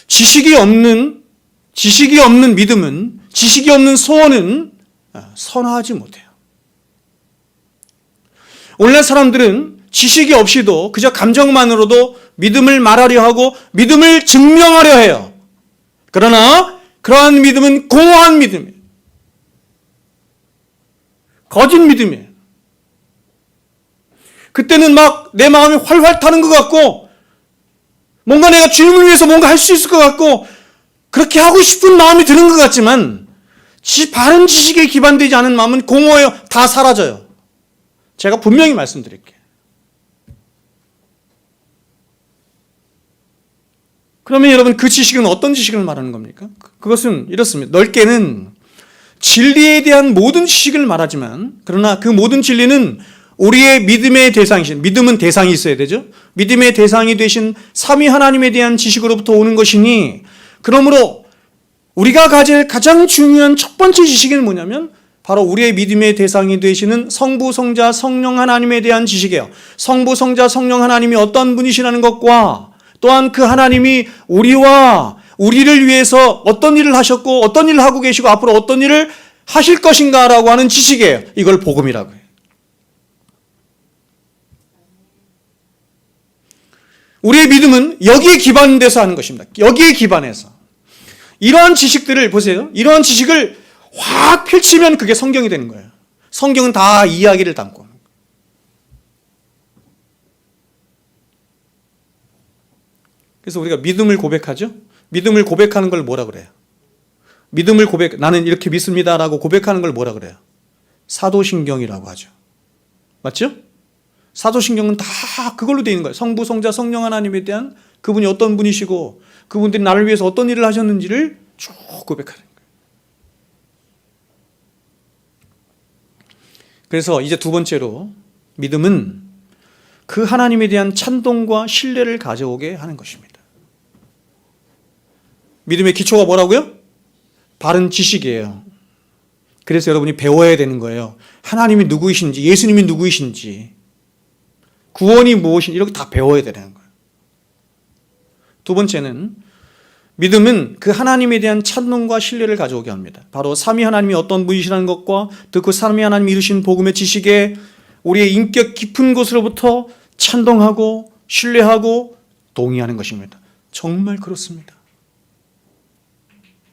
지식이 없는 믿음은, 지식이 없는 소원은 선화하지 못해요. 오늘날 사람들은 지식이 없이도 그저 감정만으로도 믿음을 말하려 하고 믿음을 증명하려 해요. 그러나 그러한 믿음은 공허한 믿음이에요. 거짓 믿음이에요. 그때는 막 내 마음이 활활 타는 것 같고 뭔가 내가 주님을 위해서 뭔가 할 수 있을 것 같고 그렇게 하고 싶은 마음이 드는 것 같지만 바른 지식에 기반되지 않은 마음은 공허해요. 다 사라져요. 제가 분명히 말씀드릴게요. 그러면 여러분 그 지식은 어떤 지식을 말하는 겁니까? 그것은 이렇습니다. 넓게는 진리에 대한 모든 지식을 말하지만 그러나 그 모든 진리는 우리의 믿음의 대상이신, 믿음은 대상이 있어야 되죠. 믿음의 대상이 되신 삼위 하나님에 대한 지식으로부터 오는 것이니 그러므로 우리가 가질 가장 중요한 첫 번째 지식은 뭐냐면 바로 우리의 믿음의 대상이 되시는 성부, 성자, 성령 하나님에 대한 지식이에요. 성부, 성자, 성령 하나님이 어떤 분이시라는 것과 또한 그 하나님이 우리를 위해서 어떤 일을 하셨고 어떤 일을 하고 계시고 앞으로 어떤 일을 하실 것인가라고 하는 지식이에요. 이걸 복음이라고 해요. 우리의 믿음은 여기에 기반돼서 하는 것입니다. 여기에 기반해서. 이러한 지식들을 보세요. 이러한 지식을 확 펼치면 그게 성경이 되는 거예요. 성경은 다 이야기를 담고. 그래서 우리가 믿음을 고백하죠. 믿음을 고백하는 걸 뭐라 그래요? 나는 이렇게 믿습니다라고 고백하는 걸 뭐라 그래요? 사도신경이라고 하죠. 맞죠? 사도신경은 다 그걸로 되어 있는 거예요. 성부, 성자, 성령 하나님에 대한 그분이 어떤 분이시고 그분들이 나를 위해서 어떤 일을 하셨는지를 쭉 고백하는 거예요. 그래서 이제 두 번째로 믿음은 그 하나님에 대한 찬동과 신뢰를 가져오게 하는 것입니다. 믿음의 기초가 뭐라고요? 바른 지식이에요. 그래서 여러분이 배워야 되는 거예요. 하나님이 누구이신지, 예수님이 누구이신지, 구원이 무엇인지 이렇게 다 배워야 되는 거예요. 두 번째는 믿음은 그 하나님에 대한 찬송과 신뢰를 가져오게 합니다. 바로 삼위 하나님이 어떤 분이시라는 것과 또 그 삼위 하나님이 이루신 복음의 지식에 우리의 인격 깊은 곳으로부터 찬동하고 신뢰하고 동의하는 것입니다. 정말 그렇습니다.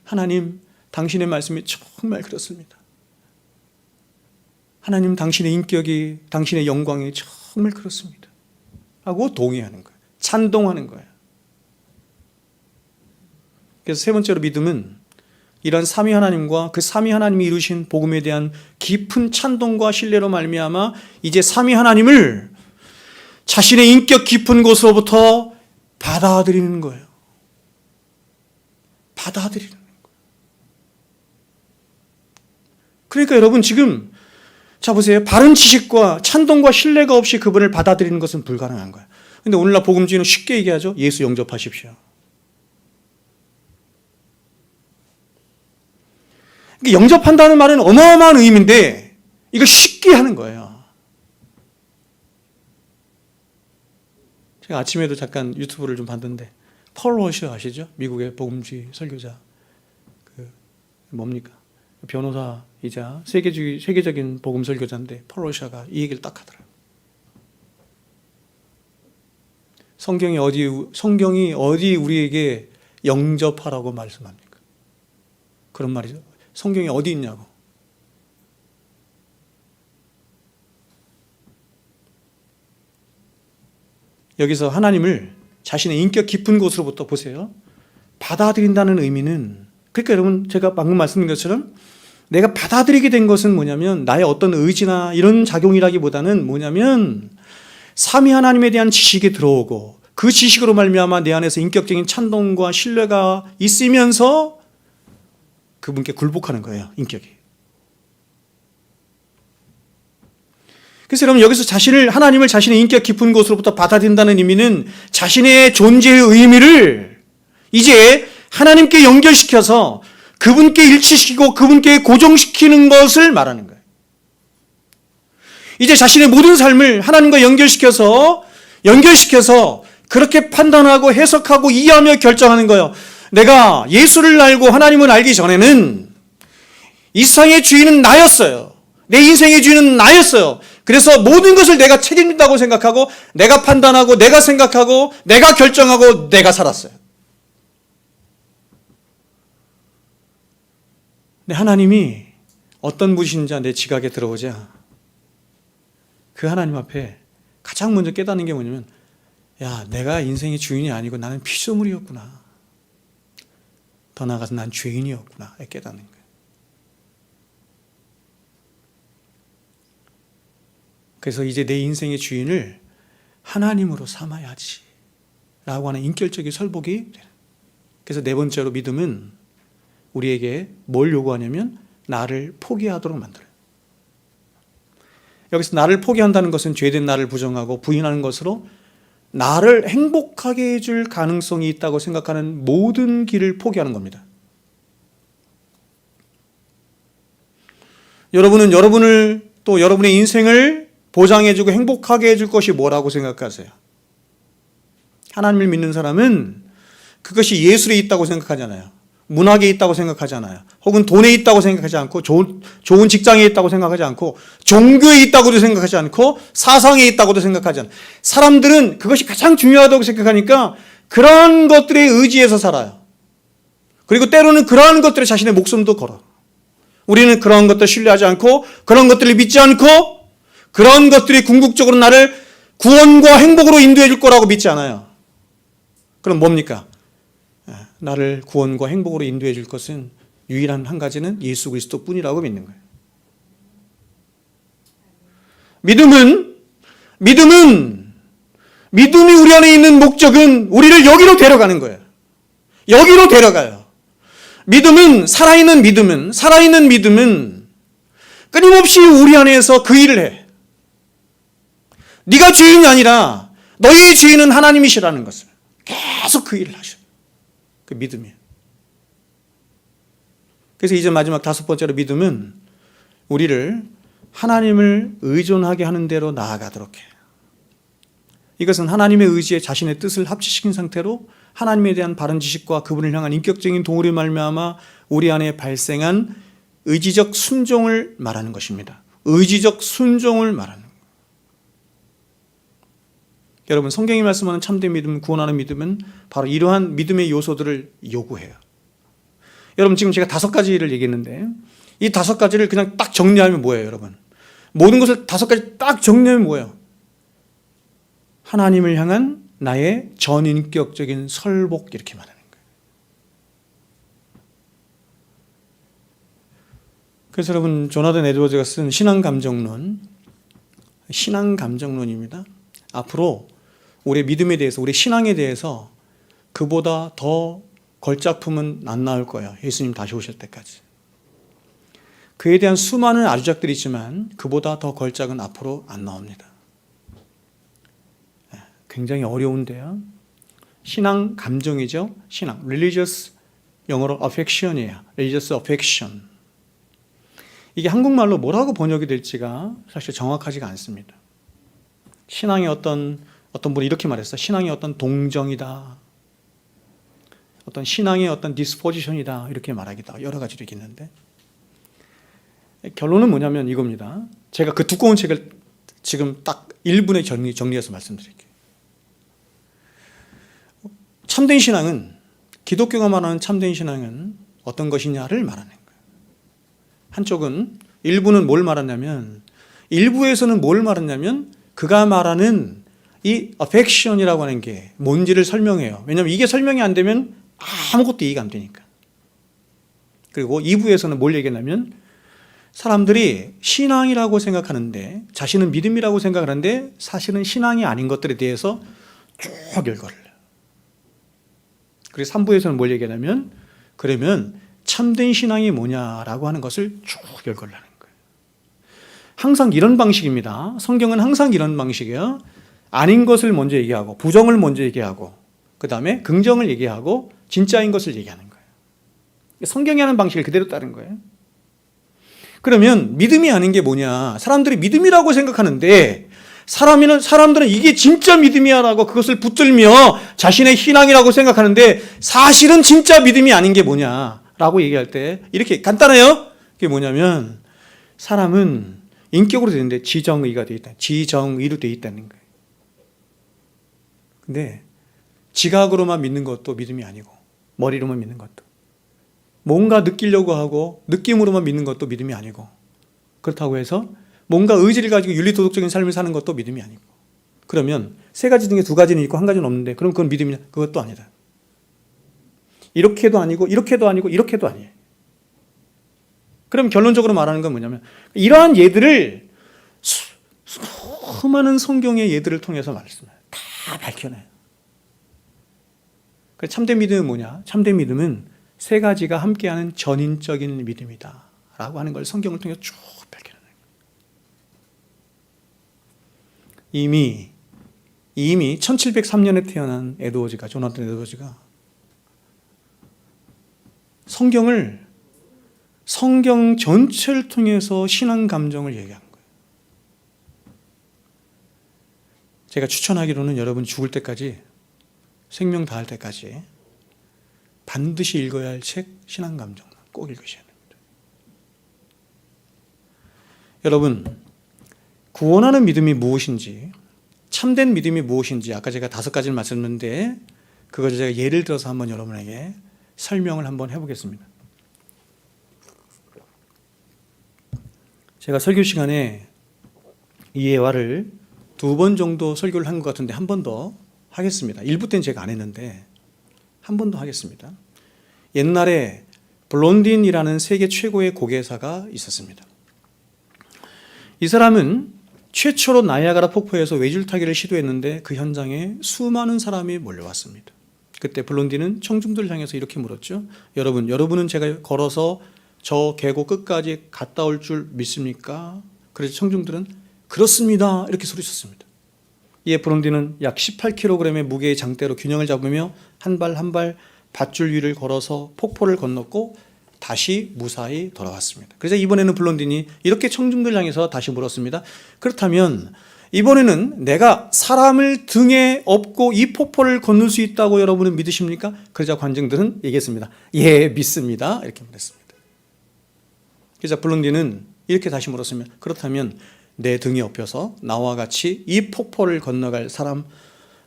하나님, 당신의 말씀이 정말 그렇습니다. 하나님, 당신의 인격이, 당신의 영광이 정말 그렇습니다. 하고 동의하는 거예요. 찬동하는 거예요. 그래서 세 번째로 믿음은 이런 삼위 하나님과 그 삼위 하나님이 이루신 복음에 대한 깊은 찬동과 신뢰로 말미암아 이제 삼위 하나님을 자신의 인격 깊은 곳으로부터 받아들이는 거예요. 받아들이는 거예요. 그러니까 여러분 지금 자 보세요. 바른 지식과 찬동과 신뢰가 없이 그분을 받아들이는 것은 불가능한 거예요. 근데 오늘날 복음주의는 쉽게 얘기하죠. 예수 영접하십시오. 영접한다는 말은 어마어마한 의미인데 이걸 쉽게 하는 거예요. 제가 아침에도 잠깐 유튜브를 좀 봤는데 펄 워셔 아시죠? 미국의 복음주의 설교자. 뭡니까? 변호사이자 세계적인 복음 설교자인데 펄 워셔가 이 얘기를 딱 하더라고요. 성경이 어디 우리에게 영접하라고 말씀합니까? 그런 말이죠. 성경이 어디 있냐고. 여기서 하나님을 자신의 인격 깊은 곳으로부터 보세요. 받아들인다는 의미는 그러니까 여러분 제가 방금 말씀드린 것처럼 내가 받아들이게 된 것은 뭐냐면 나의 어떤 의지나 이런 작용이라기보다는 뭐냐면 삼위 하나님에 대한 지식이 들어오고 그 지식으로 말미암아 내 안에서 인격적인 찬동과 신뢰가 있으면서 그분께 굴복하는 거예요, 인격이. 그래서 여러분 여기서 하나님을 자신의 인격 깊은 곳으로부터 받아들인다는 의미는 자신의 존재의 의미를 이제 하나님께 연결시켜서 그분께 일치시키고 그분께 고정시키는 것을 말하는 거예요. 이제 자신의 모든 삶을 하나님과 연결시켜서 그렇게 판단하고 해석하고 이해하며 결정하는 거예요. 내가 예수를 알고 하나님을 알기 전에는 이 세상의 주인은 나였어요. 내 인생의 주인은 나였어요. 그래서 모든 것을 내가 책임진다고 생각하고 내가 판단하고 내가 생각하고 내가 결정하고 내가 살았어요. 근데 하나님이 어떤 분이신지 내 지각에 들어오자 그 하나님 앞에 가장 먼저 깨닫는 게 뭐냐면 야, 내가 인생의 주인이 아니고 나는 피조물이었구나. 더 나아가서 난 죄인이었구나 깨닫는 거예요. 그래서 이제 내 인생의 주인을 하나님으로 삼아야지 라고 하는 인격적인 설복이 되는. 그래서 네 번째로 믿음은 우리에게 뭘 요구하냐면 나를 포기하도록 만들어요. 여기서 나를 포기한다는 것은 죄된 나를 부정하고 부인하는 것으로 나를 행복하게 해줄 가능성이 있다고 생각하는 모든 길을 포기하는 겁니다. 여러분은 여러분을 또 여러분의 인생을 보장해주고 행복하게 해줄 것이 뭐라고 생각하세요? 하나님을 믿는 사람은 그것이 예술에 있다고 생각하잖아요. 문학에 있다고 생각하잖아요. 혹은 돈에 있다고 생각하지 않고 좋은 직장에 있다고 생각하지 않고 종교에 있다고도 생각하지 않고 사상에 있다고도 생각하지 않아요. 사람들은 그것이 가장 중요하다고 생각하니까 그러한 것들에 의지해서 살아요. 그리고 때로는 그러한 것들에 자신의 목숨도 걸어. 우리는 그러한 것들 신뢰하지 않고 그런 것들을 믿지 않고 그런 것들이 궁극적으로 나를 구원과 행복으로 인도해 줄 거라고 믿지 않아요. 그럼 뭡니까? 나를 구원과 행복으로 인도해 줄 것은 유일한 한 가지는 예수 그리스도 뿐이라고 믿는 거예요. 믿음이 우리 안에 있는 목적은 우리를 여기로 데려가는 거예요. 여기로 데려가요. 살아있는 믿음은 끊임없이 우리 안에서 그 일을 해. 네가 주인이 아니라 너의 주인은 하나님이시라는 것을 계속 그 일을 하셔요. 그 믿음이에요. 그래서 이제 마지막 다섯 번째로 믿음은 우리를 하나님을 의존하게 하는 대로 나아가도록 해요. 이것은 하나님의 의지에 자신의 뜻을 합치시킨 상태로 하나님에 대한 바른 지식과 그분을 향한 인격적인 동의로 말미암아 우리 안에 발생한 의지적 순종을 말하는 것입니다. 의지적 순종을 말하는 거예요. 여러분, 성경이 말씀하는 참된 믿음, 구원하는 믿음은 바로 이러한 믿음의 요소들을 요구해요. 여러분, 지금 제가 5가지를 얘기했는데 이 5가지를 그냥 딱 정리하면 뭐예요, 여러분? 모든 것을 5가지 딱 정리하면 뭐예요? 하나님을 향한 나의 전인격적인 설복, 이렇게 말하는 거예요. 그래서 여러분, 조나단 에드워즈가 쓴 신앙감정론입니다. 앞으로 우리의 믿음에 대해서, 우리 신앙에 대해서 그보다 더 걸작품은 안 나올 거예요. 예수님 다시 오실 때까지. 그에 대한 수많은 아주작들이 있지만 그보다 더 걸작은 앞으로 안 나옵니다. 굉장히 어려운데요. 신앙 감정이죠. 신앙, religious, 영어로 affection이에요. religious affection. 이게 한국말로 뭐라고 번역이 될지가 사실 정확하지가 않습니다. 신앙의 어떤 분이 이렇게 말했어요. 신앙의 어떤 동정이다. 어떤 신앙의 어떤 disposition이다. 이렇게 말하기도 여러 가지로 있는데 결론은 뭐냐면 이겁니다. 제가 그 두꺼운 책을 지금 딱 1분에 정리해서 말씀드릴게요. 참된 신앙은, 기독교가 말하는 참된 신앙은 어떤 것이냐를 말하는 거예요. 한쪽은, 일부는 뭘 말하냐면, 일부에서는 뭘 말하냐면 그가 말하는 이 affection이라고 하는 게 뭔지를 설명해요. 왜냐하면 이게 설명이 안 되면 아무것도 이해가 안 되니까. 그리고 2부에서는 뭘 얘기하냐면 사람들이 신앙이라고 생각하는데, 자신은 믿음이라고 생각하는데 사실은 신앙이 아닌 것들에 대해서 쭉 열거를 해요. 그래서 3부에서는 뭘 얘기하냐면, 그러면 참된 신앙이 뭐냐라고 하는 것을 쭉 열거를 하는 거예요. 항상 이런 방식입니다. 성경은 항상 이런 방식이에요. 아닌 것을 먼저 얘기하고, 부정을 먼저 얘기하고, 그 다음에 긍정을 얘기하고, 진짜인 것을 얘기하는 거예요. 성경이 하는 방식을 그대로 따른 거예요. 그러면 믿음이 아닌 게 뭐냐? 사람들이 믿음이라고 생각하는데, 사람들은 이게 진짜 믿음이야 라고 그것을 붙들며 자신의 신앙이라고 생각하는데, 사실은 진짜 믿음이 아닌 게 뭐냐 라고 얘기할 때 이렇게 간단해요. 그게 뭐냐면, 사람은 인격으로 되는데 지정의가 되어 있다. 지정의로 되어 있다는 거예요. 근데 지각으로만 믿는 것도 믿음이 아니고, 머리로만 믿는 것도, 뭔가 느끼려고 하고 느낌으로만 믿는 것도 믿음이 아니고, 그렇다고 해서 뭔가 의지를 가지고 윤리도덕적인 삶을 사는 것도 믿음이 아니고, 그러면 세 가지 중에 두 가지는 있고 한 가지는 없는데 그럼 그건 믿음이냐? 그것도 아니다. 이렇게도 아니고 이렇게도 아니고 이렇게도 아니에요. 그럼 결론적으로 말하는 건 뭐냐면, 이러한 예들을 수많은 성경의 예들을 통해서 말씀해요. 다 밝혀내요. 참된 믿음은 뭐냐? 참된 믿음은 세 가지가 함께하는 전인적인 믿음이다 라고 하는 걸 성경을 통해서 쭉 밝혀내는 거예요. 이미 1703년에 태어난 조나단 에드워즈가 성경 전체를 통해서 신앙 감정을 얘기한 거예요. 제가 추천하기로는 여러분 죽을 때까지, 생명 다할 때까지 반드시 읽어야 할 책, 신앙 감정 꼭 읽으셔야 됩니다. 여러분, 구원하는 믿음이 무엇인지, 참된 믿음이 무엇인지 아까 제가 5가지를 말씀드렸는데 그것을 제가 예를 들어서 한번 여러분에게 설명을 한번 해보겠습니다. 제가 설교 시간에 이 예화를 2번 정도 설교를 한 것 같은데 한 번 더 하겠습니다. 1부 때는 제가 안 했는데 한 번 더 하겠습니다. 옛날에 블론딘이라는 세계 최고의 고개사가 있었습니다. 이 사람은 최초로 나이아가라 폭포에서 외줄타기를 시도했는데 그 현장에 수많은 사람이 몰려왔습니다. 그때 블론딘은 청중들을 향해서 이렇게 물었죠. 여러분은 제가 걸어서 저 계곡 끝까지 갔다 올 줄 믿습니까? 그래서 청중들은 그렇습니다 이렇게 소리쳤습니다. 이에 블론딘은 약 18kg의 무게의 장대로 균형을 잡으며 한 발 한 발 밧줄 위를 걸어서 폭포를 건넜고 다시 무사히 돌아왔습니다. 그래서 이번에는 블론딘이 이렇게 청중들 향해서 다시 물었습니다. 그렇다면 이번에는 내가 사람을 등에 업고 이 폭포를 건널 수 있다고 여러분은 믿으십니까? 그러자 관중들은 얘기했습니다. 예, 믿습니다. 이렇게 말했습니다. 그래서 블론딘은 이렇게 다시 물었으면, 그렇다면 내 등에 업혀서 나와 같이 이 폭포를 건너갈 사람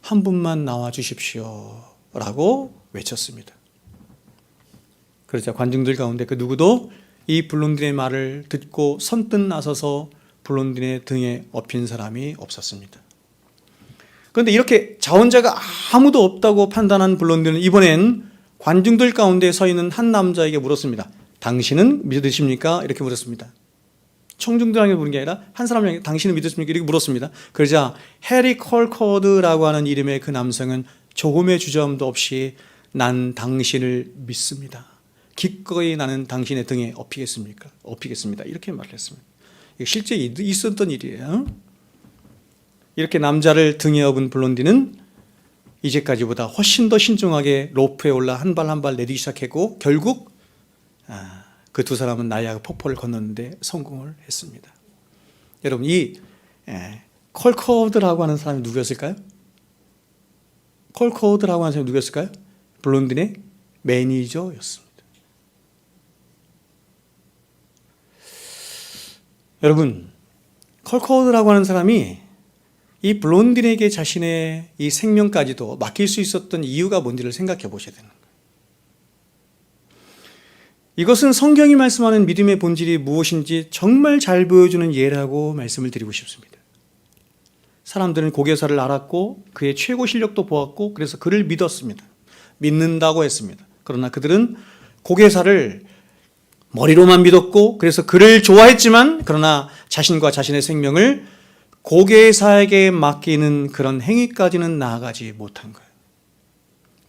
한 분만 나와 주십시오 라고 외쳤습니다. 그러자 관중들 가운데 그 누구도 이 블론딘의 말을 듣고 선뜻 나서서 블론딘의 등에 업힌 사람이 없었습니다. 그런데 이렇게 자원자가 아무도 없다고 판단한 블론딘은 이번엔 관중들 가운데 서 있는 한 남자에게 물었습니다. 당신은 믿으십니까? 이렇게 물었습니다. 청중들에게 물은 게 아니라 한 사람에게 당신은 믿으십니까? 이렇게 물었습니다. 그러자 해리 컬커드라고 하는 이름의 그 남성은 조금의 주저함도 없이 난 당신을 믿습니다. 기꺼이 나는 당신의 등에 업히겠습니다. 이렇게 말했습니다. 실제 있었던 일이에요. 이렇게 남자를 등에 업은 블론딘은 이제까지보다 훨씬 더 신중하게 로프에 올라 한 발 한 발 내리기 시작했고 결국 그 두 사람은 나이아가라 폭포를 건너는데 성공을 했습니다. 여러분, 이 컬커드라고 하는 사람이 누구였을까요? 컬커드라고 하는 사람이 누구였을까요? 블론딘의 매니저였습니다. 여러분, 컬커드라고 하는 사람이 이 블론딘에게 자신의 이 생명까지도 맡길 수 있었던 이유가 뭔지를 생각해 보셔야 되는 거예요. 이것은 성경이 말씀하는 믿음의 본질이 무엇인지 정말 잘 보여주는 예라고 말씀을 드리고 싶습니다. 사람들은 고개사를 알았고 그의 최고 실력도 보았고 그래서 그를 믿었습니다. 믿는다고 했습니다. 그러나 그들은 고개사를 머리로만 믿었고 그래서 그를 좋아했지만 그러나 자신과 자신의 생명을 고개사에게 맡기는 그런 행위까지는 나아가지 못한 거예요.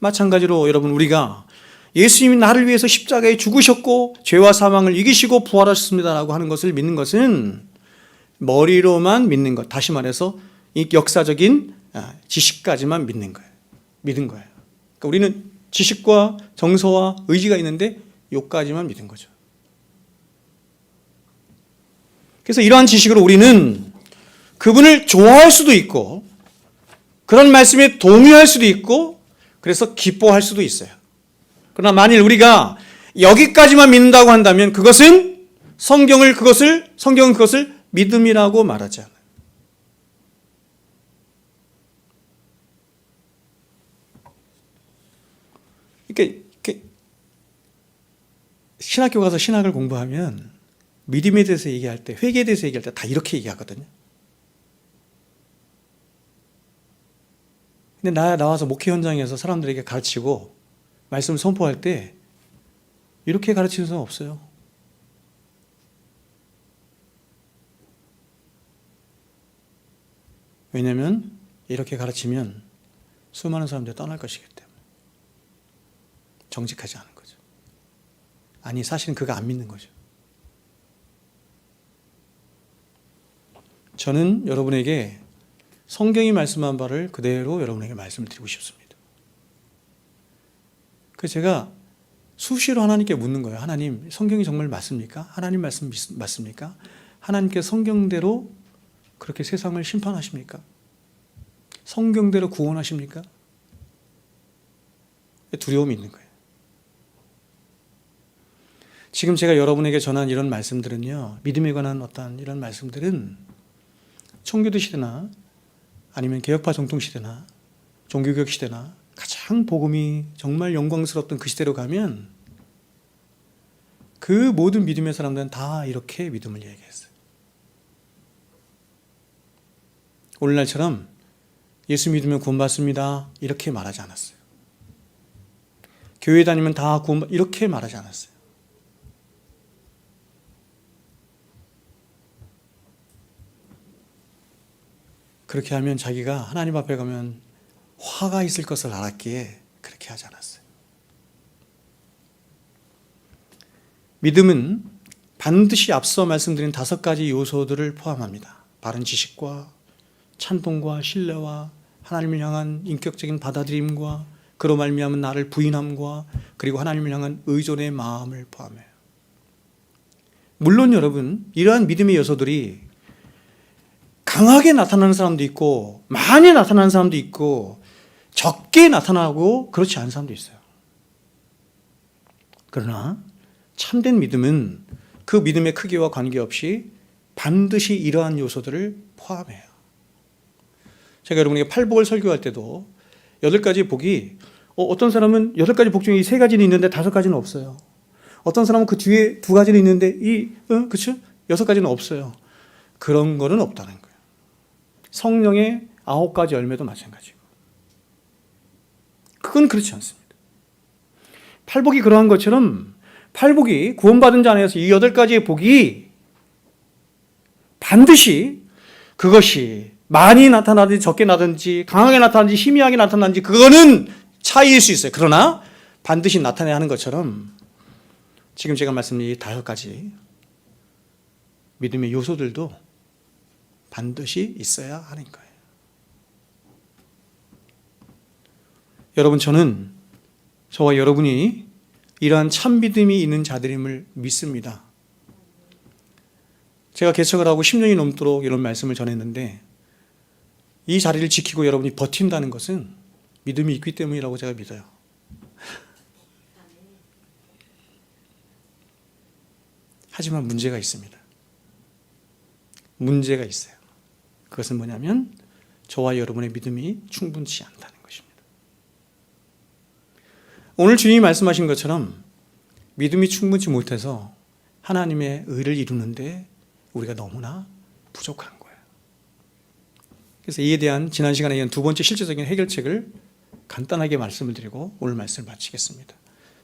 마찬가지로 여러분, 우리가 예수님이 나를 위해서 십자가에 죽으셨고 죄와 사망을 이기시고 부활하셨습니다라고 하는 것을 믿는 것은 머리로만 믿는 것, 다시 말해서 이 역사적인 지식까지만 믿는 거예요. 믿은 거예요. 그러니까 우리는 지식과 정서와 의지가 있는데 요까지만 믿은 거죠. 그래서 이러한 지식으로 우리는 그분을 좋아할 수도 있고 그런 말씀에 동의할 수도 있고 그래서 기뻐할 수도 있어요. 그러나 만일 우리가 여기까지만 믿는다고 한다면 그것은 성경은 그것을 믿음이라고 말하지 않아요. 이렇게 신학교 가서 신학을 공부하면 믿음에 대해서 얘기할 때, 회개에 대해서 얘기할 때 다 이렇게 얘기하거든요. 근데 나와서 목회 현장에서 사람들에게 가르치고 말씀을 선포할 때 이렇게 가르치는 사람 없어요. 왜냐하면 이렇게 가르치면 수많은 사람들이 떠날 것이기 때문에. 정직하지 않은 거죠. 아니, 사실은 그가 안 믿는 거죠. 저는 여러분에게 성경이 말씀한 바를 그대로 여러분에게 말씀을 드리고 싶습니다. 그래서 제가 수시로 하나님께 묻는 거예요. 하나님, 성경이 정말 맞습니까? 하나님 말씀 맞습니까? 하나님께서 성경대로 그렇게 세상을 심판하십니까? 성경대로 구원하십니까? 두려움이 있는 거예요. 지금 제가 여러분에게 전한 이런 말씀들은요, 믿음에 관한 어떤 이런 말씀들은 청교도 시대나 아니면 개혁파 정통 시대나 종교개혁 시대나 가장 복음이 정말 영광스럽던 그 시대로 가면 그 모든 믿음의 사람들은 다 이렇게 믿음을 얘기했어요. 오늘날처럼 예수 믿으면 구원받습니다 이렇게 말하지 않았어요. 교회 다니면 다 구원받 이렇게 말하지 않았어요. 그렇게 하면 자기가 하나님 앞에 가면 화가 있을 것을 알았기에 그렇게 하지 않았어요. 믿음은 반드시 앞서 말씀드린 5가지 요소들을 포함합니다. 바른 지식과 찬송과 신뢰와 하나님을 향한 인격적인 받아들임과 그로 말미암은 나를 부인함과 그리고 하나님을 향한 의존의 마음을 포함해요. 물론 여러분, 이러한 믿음의 요소들이 강하게 나타나는 사람도 있고 많이 나타나는 사람도 있고 적게 나타나고 그렇지 않은 사람도 있어요. 그러나 참된 믿음은 그 믿음의 크기와 관계없이 반드시 이러한 요소들을 포함해요. 제가 여러분에게 팔복을 설교할 때도 8가지 복이 어떤 사람은 8가지 복 중에 이 3가지는 있는데 5가지는 없어요. 어떤 사람은 그 뒤에 2가지는 있는데 그렇죠? 6가지는 없어요. 그런 거는 없다는 거예요. 성령의 9가지 열매도 마찬가지고. 그건 그렇지 않습니다. 팔복이 그러한 것처럼 팔복이 구원받은 자 안에서 이 8가지의 복이 반드시 그것이 많이 나타나든지 적게 나든지 강하게 나타나든지 희미하게 나타나든지 그거는 차이일 수 있어요. 그러나 반드시 나타내야 하는 것처럼 지금 제가 말씀드린 이 5가지 믿음의 요소들도 반드시 있어야 하는 거예요. 여러분, 저와 여러분이 이러한 참 믿음이 있는 자들임을 믿습니다. 제가 개척을 하고 10년이 넘도록 이런 말씀을 전했는데 이 자리를 지키고 여러분이 버틴다는 것은 믿음이 있기 때문이라고 제가 믿어요. 하지만 문제가 있습니다. 문제가 있어요. 그것은 뭐냐면 저와 여러분의 믿음이 충분치 않다는 것입니다. 오늘 주님이 말씀하신 것처럼 믿음이 충분치 못해서 하나님의 의를 이루는데 우리가 너무나 부족한 거예요. 그래서 이에 대한 지난 시간에 이은 2번째 실질적인 해결책을 간단하게 말씀을 드리고 오늘 말씀을 마치겠습니다.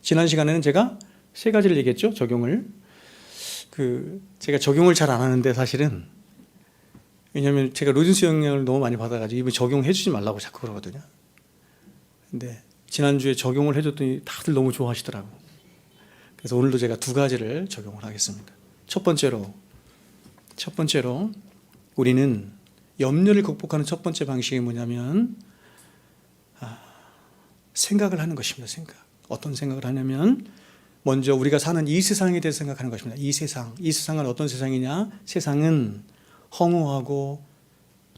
지난 시간에는 제가 3가지를 얘기했죠. 적용을. 제가 적용을 잘 안 하는데 사실은, 왜냐하면 제가 로진스 영향을 너무 많이 받아가지고 이번 적용해 주지 말라고 자꾸 그러거든요. 근데 지난주에 적용을 해줬더니 다들 너무 좋아하시더라고. 그래서 오늘도 제가 두 가지를 적용을 하겠습니다. 첫 번째로 우리는 염려를 극복하는 첫 번째 방식이 뭐냐면 생각을 하는 것입니다. 생각. 어떤 생각을 하냐면 먼저 우리가 사는 이 세상에 대해서 생각하는 것입니다. 이 세상은 어떤 세상이냐? 세상은 허무하고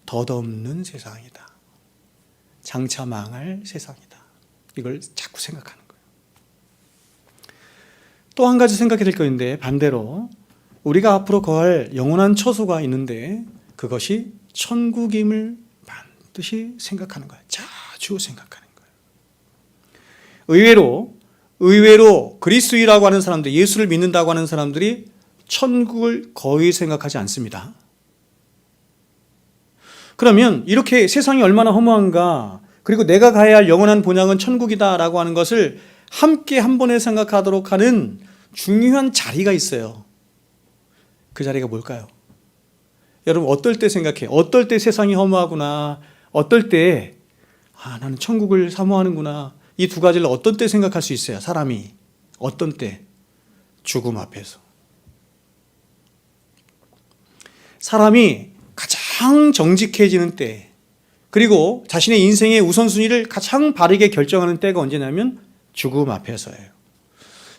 덧없는 세상이다. 장차 망할 세상이다. 이걸 자꾸 생각하는 거예요. 또 한 가지 생각이 될 것인데, 반대로 우리가 앞으로 거할 영원한 처소가 있는데 그것이 천국임을 반드시 생각하는 거예요. 자주 생각하는 거예요. 의외로 그리스도인이라고 하는 사람들, 예수를 믿는다고 하는 사람들이 천국을 거의 생각하지 않습니다. 그러면 이렇게 세상이 얼마나 허무한가, 그리고 내가 가야 할 영원한 본향은 천국이다라고 하는 것을 함께 한 번에 생각하도록 하는 중요한 자리가 있어요. 그 자리가 뭘까요? 여러분, 어떨 때 생각해? 어떨 때 세상이 허무하구나, 어떨 때 나는 천국을 사모하는구나, 이 두 가지를 어떤 때 생각할 수 있어요? 사람이 어떤 때? 죽음 앞에서. 사람이 가장 정직해지는 때, 그리고 자신의 인생의 우선순위를 가장 바르게 결정하는 때가 언제냐면 죽음 앞에서예요.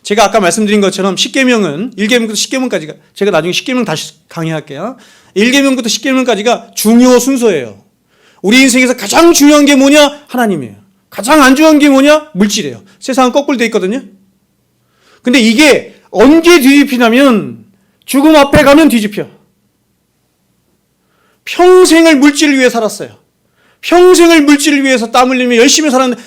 제가 아까 말씀드린 것처럼 10계명은 1계명부터 10계명까지가, 제가 나중에 10계명 다시 강의할게요. 1계명부터 10계명까지가 중요 순서예요. 우리 인생에서 가장 중요한 게 뭐냐? 하나님이에요. 가장 안 중요한 게 뭐냐? 물질이에요. 세상은 거꾸로 돼 있거든요. 근데 이게 언제 뒤집히냐면 죽음 앞에 가면 뒤집혀. 평생을 물질을 위해 살았어요. 평생을 물질을 위해서 땀 흘리며 열심히 살았는데,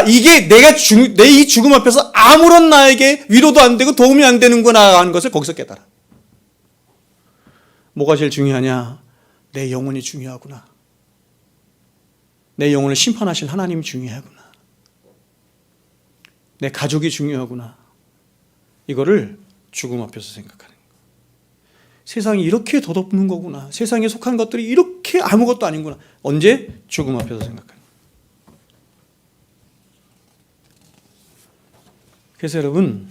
이게 내 이 죽음 앞에서 아무런 나에게 위로도 안 되고 도움이 안 되는구나 하는 것을 거기서 깨달아. 뭐가 제일 중요하냐? 내 영혼이 중요하구나. 내 영혼을 심판하실 하나님이 중요하구나. 내 가족이 중요하구나. 이거를 죽음 앞에서 생각하는 거예요. 세상이 이렇게 덧없는 거구나. 세상에 속한 것들이 이렇게 아무것도 아닌구나. 언제? 죽음 앞에서 생각하는 거예요. 그래서 여러분,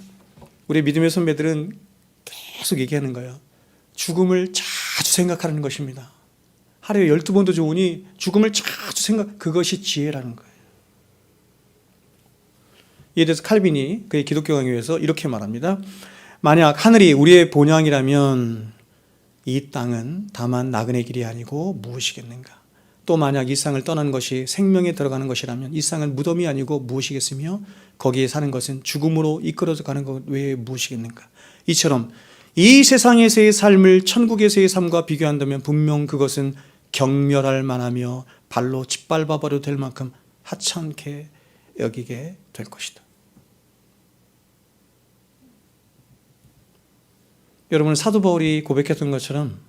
우리 믿음의 선배들은 계속 얘기하는 거예요. 죽음을 자주 생각하는 것입니다. 하루에 12번도 좋으니 죽음을 자주 그것이 지혜라는 거예요. 이에 대해서 칼빈이 그의 기독교 강요에서 이렇게 말합니다. 만약 하늘이 우리의 본향이라면 이 땅은 다만 나그네 길이 아니고 무엇이겠는가? 또 만약 이 땅을 떠나는 것이 생명에 들어가는 것이라면 이 땅은 무덤이 아니고 무엇이겠으며 거기에 사는 것은 죽음으로 이끌어져 가는 것 외에 무엇이겠는가? 이처럼 이 세상에서의 삶을 천국에서의 삶과 비교한다면 분명 그것은 경멸할 만하며 발로 짓밟아버려도 될 만큼 하찮게 여기게 될 것이다. 여러분, 사도 바울이 고백했던 것처럼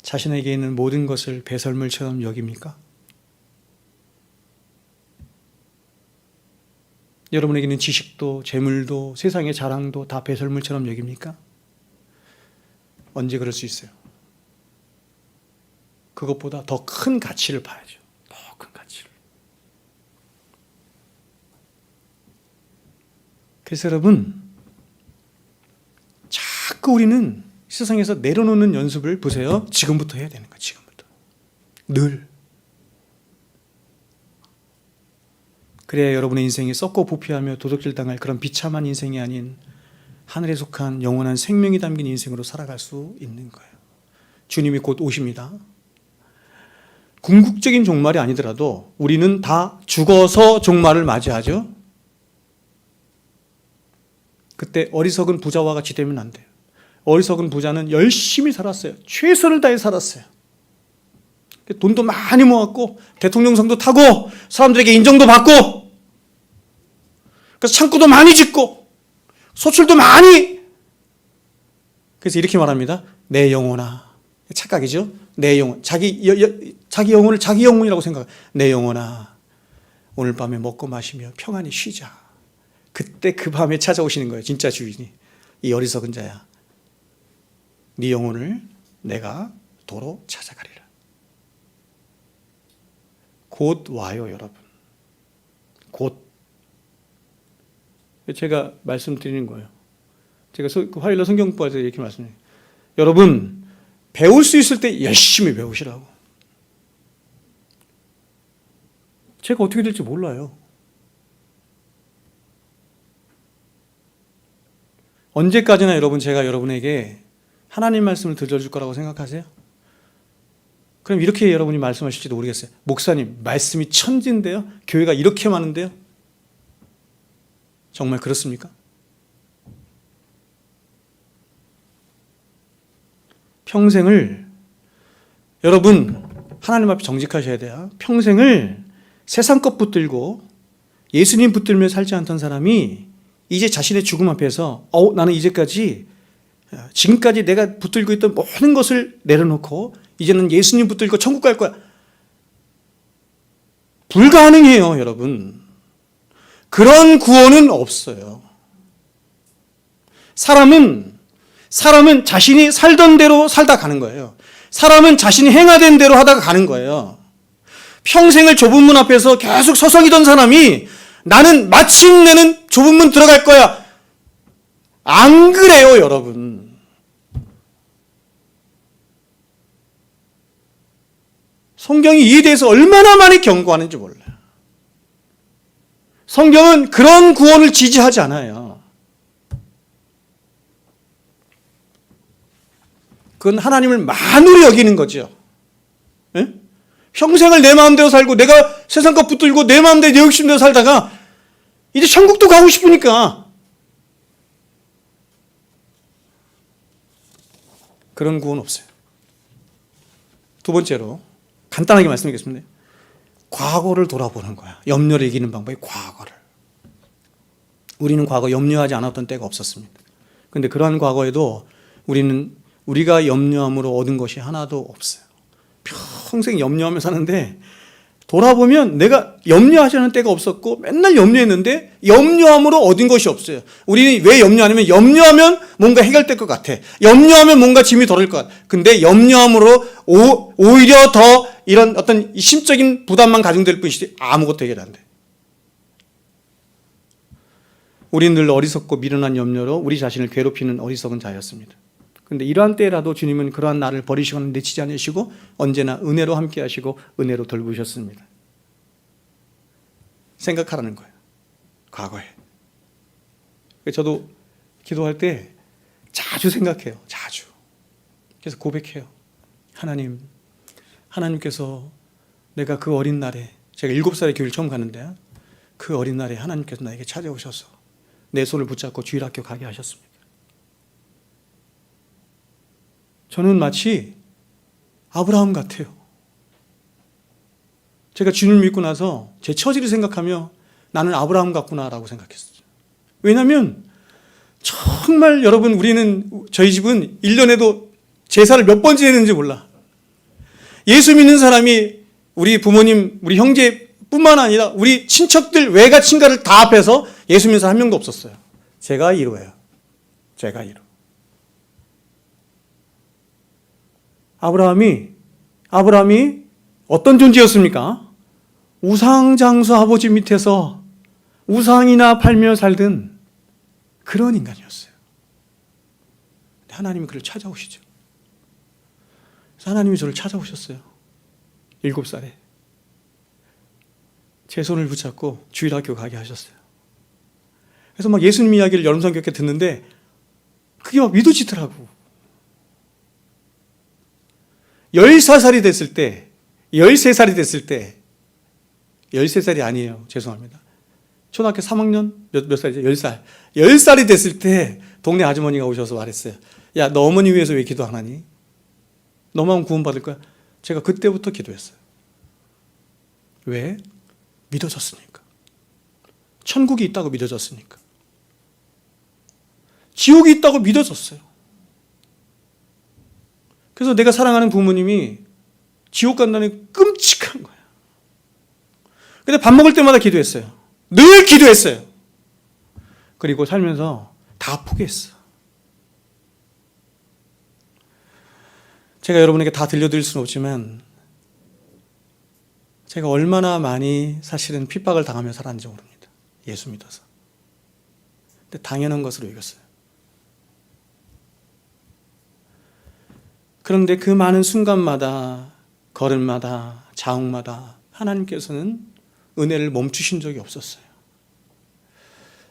자신에게 있는 모든 것을 배설물처럼 여깁니까? 여러분에게 있는 지식도 재물도 세상의 자랑도 다 배설물처럼 여깁니까? 언제 그럴 수 있어요? 그것보다 더 큰 가치를 봐야죠. 더 큰 가치를. 그래서 여러분, 자꾸 우리는 세상에서 내려놓는 연습을 보세요. 지금부터 해야 되는 거예요. 지금부터. 늘. 그래야 여러분의 인생이 썩고 부패하며 도둑질 당할 그런 비참한 인생이 아닌 하늘에 속한 영원한 생명이 담긴 인생으로 살아갈 수 있는 거예요. 주님이 곧 오십니다. 궁극적인 종말이 아니더라도 우리는 다 죽어서 종말을 맞이하죠. 그때 어리석은 부자와 같이 되면 안 돼요. 어리석은 부자는 열심히 살았어요. 최선을 다해 살았어요. 돈도 많이 모았고 대통령상도 타고 사람들에게 인정도 받고, 그래서 창고도 많이 짓고 소출도 많이. 그래서 이렇게 말합니다. 내 영혼아. 착각이죠. 내 영혼. 자기 영혼을 자기 영혼이라고 생각해. 내 영혼아, 오늘 밤에 먹고 마시며 평안히 쉬자. 그때 그 밤에 찾아오시는 거예요. 진짜 주인이. 이 어리석은 자야, 네 영혼을 내가 도로 찾아가리라. 곧 와요, 여러분. 곧. 제가 말씀드리는 거예요. 제가 화요일날 성경공부할 때 이렇게 말씀해요. 여러분, 배울 수 있을 때 열심히 배우시라고. 제가 어떻게 될지 몰라요. 언제까지나 여러분, 제가 여러분에게 하나님 말씀을 들려줄 거라고 생각하세요? 그럼 이렇게 여러분이 말씀하실지도 모르겠어요. 목사님, 말씀이 천지인데요? 교회가 이렇게 많은데요? 정말 그렇습니까? 평생을, 여러분, 하나님 앞에 정직하셔야 돼요. 평생을 세상 것 붙들고 예수님 붙들며 살지 않던 사람이 이제 자신의 죽음 앞에서 나는 지금까지 내가 붙들고 있던 모든 것을 내려놓고 이제는 예수님 붙들고 천국 갈 거야. 불가능해요, 여러분. 그런 구원은 없어요. 사람은 자신이 살던 대로 살다 가는 거예요. 사람은 자신이 행하던 대로 하다가 가는 거예요. 평생을 좁은 문 앞에서 계속 서성이던 사람이 나는 마침내는 좁은 문 들어갈 거야. 안 그래요, 여러분. 성경이 이에 대해서 얼마나 많이 경고하는지 몰라요. 성경은 그런 구원을 지지하지 않아요. 그건 하나님을 만으로 여기는 거죠. 예? 평생을 내 마음대로 살고 내가 세상 것 붙들고 내 마음대로 내 욕심대로 살다가 이제 천국도 가고 싶으니까 그런 구원 없어요. 두 번째로 간단하게 말씀드리겠습니다. 과거를 돌아보는 거야. 염려를 이기는 방법이 과거를. 우리는 과거 염려하지 않았던 때가 없었습니다. 그런데 그러한 과거에도 우리가 염려함으로 얻은 것이 하나도 없어요. 평생 염려하며 사는데 돌아보면 내가 염려하지 않은 때가 없었고 맨날 염려했는데 염려함으로 얻은 것이 없어요. 우리는 왜 염려하냐면 염려하면 뭔가 해결될 것 같아. 염려하면 뭔가 짐이 덜을 것 같아. 근데 염려함으로 오히려 더 이런 어떤 심적인 부담만 가중될 뿐이지 아무것도 해결 안 돼. 우리는 늘 어리석고 미련한 염려로 우리 자신을 괴롭히는 어리석은 자였습니다. 그런데 이러한 때라도 주님은 그러한 나를 버리시거나 내치지 않으시고 언제나 은혜로 함께 하시고 은혜로 돌보셨습니다. 생각하라는 거예요. 과거에. 저도 기도할 때 자주 생각해요. 자주. 그래서 고백해요. 하나님께서 내가 그 어린 날에, 제가 7살에 교회를 처음 갔는데요. 그 어린 날에 하나님께서 나에게 찾아오셔서 내 손을 붙잡고 주일학교 가게 하셨습니다. 저는 마치 아브라함 같아요. 제가 주님을 믿고 나서 제 처지를 생각하며 나는 아브라함 같구나라고 생각했어요. 왜냐하면 정말 여러분 저희 집은 1년에도 제사를 몇 번 지내는지 몰라. 예수 믿는 사람이 우리 부모님, 우리 형제뿐만 아니라 우리 친척들 외가 친가를 다 합해서 예수 믿는 사람 한 명도 없었어요. 제가 1호예요. 제가 1호. 아브라함이 어떤 존재였습니까? 우상장수 아버지 밑에서 우상이나 팔며 살던 그런 인간이었어요. 하나님이 그를 찾아오시죠. 그래서 하나님이 저를 찾아오셨어요. 7살에. 제 손을 붙잡고 주일학교 가게 하셨어요. 그래서 막 예수님 이야기를 여름성경에 듣는데 그게 막 믿어지더라고. 13살이 됐을 때, 13살이 됐을 때, 13살이 아니에요. 죄송합니다. 초등학교 3학년? 몇 살이죠? 10살. 10살이 됐을 때 동네 아주머니가 오셔서 말했어요. 야, 너 어머니 위해서 왜 기도 안 하니? 너만 구원받을 거야. 제가 그때부터 기도했어요. 왜? 믿어졌으니까. 천국이 있다고 믿어졌으니까. 지옥이 있다고 믿어졌어요. 그래서 내가 사랑하는 부모님이 지옥 간다는 끔찍한 거야. 근데 밥 먹을 때마다 기도했어요. 늘 기도했어요. 그리고 살면서 다 포기했어. 제가 여러분에게 다 들려드릴 수는 없지만 제가 얼마나 많이 사실은 핍박을 당하며 살았는지 모릅니다. 예수 믿어서. 근데 당연한 것으로 여겼어요. 그런데 그 많은 순간마다, 걸음마다, 자웅마다 하나님께서는 은혜를 멈추신 적이 없었어요.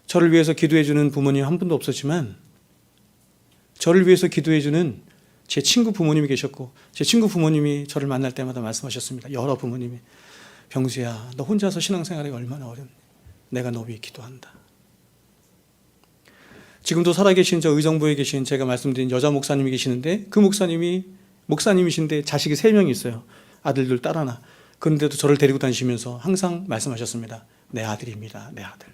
저를 위해서 기도해 주는 부모님 한 분도 없었지만 저를 위해서 기도해 주는 제 친구 부모님이 계셨고, 제 친구 부모님이 저를 만날 때마다 말씀하셨습니다. 여러 부모님이, 병수야, 너 혼자서 신앙생활이 얼마나 어렵니? 내가 너 위해 기도한다. 지금도 살아계신 저 의정부에 계신 제가 말씀드린 여자 목사님이 계시는데, 그 목사님이 목사님이신데 자식이 3명이 있어요. 아들들 딸 하나. 그런데도 저를 데리고 다니시면서 항상 말씀하셨습니다. 내 아들입니다. 내 아들.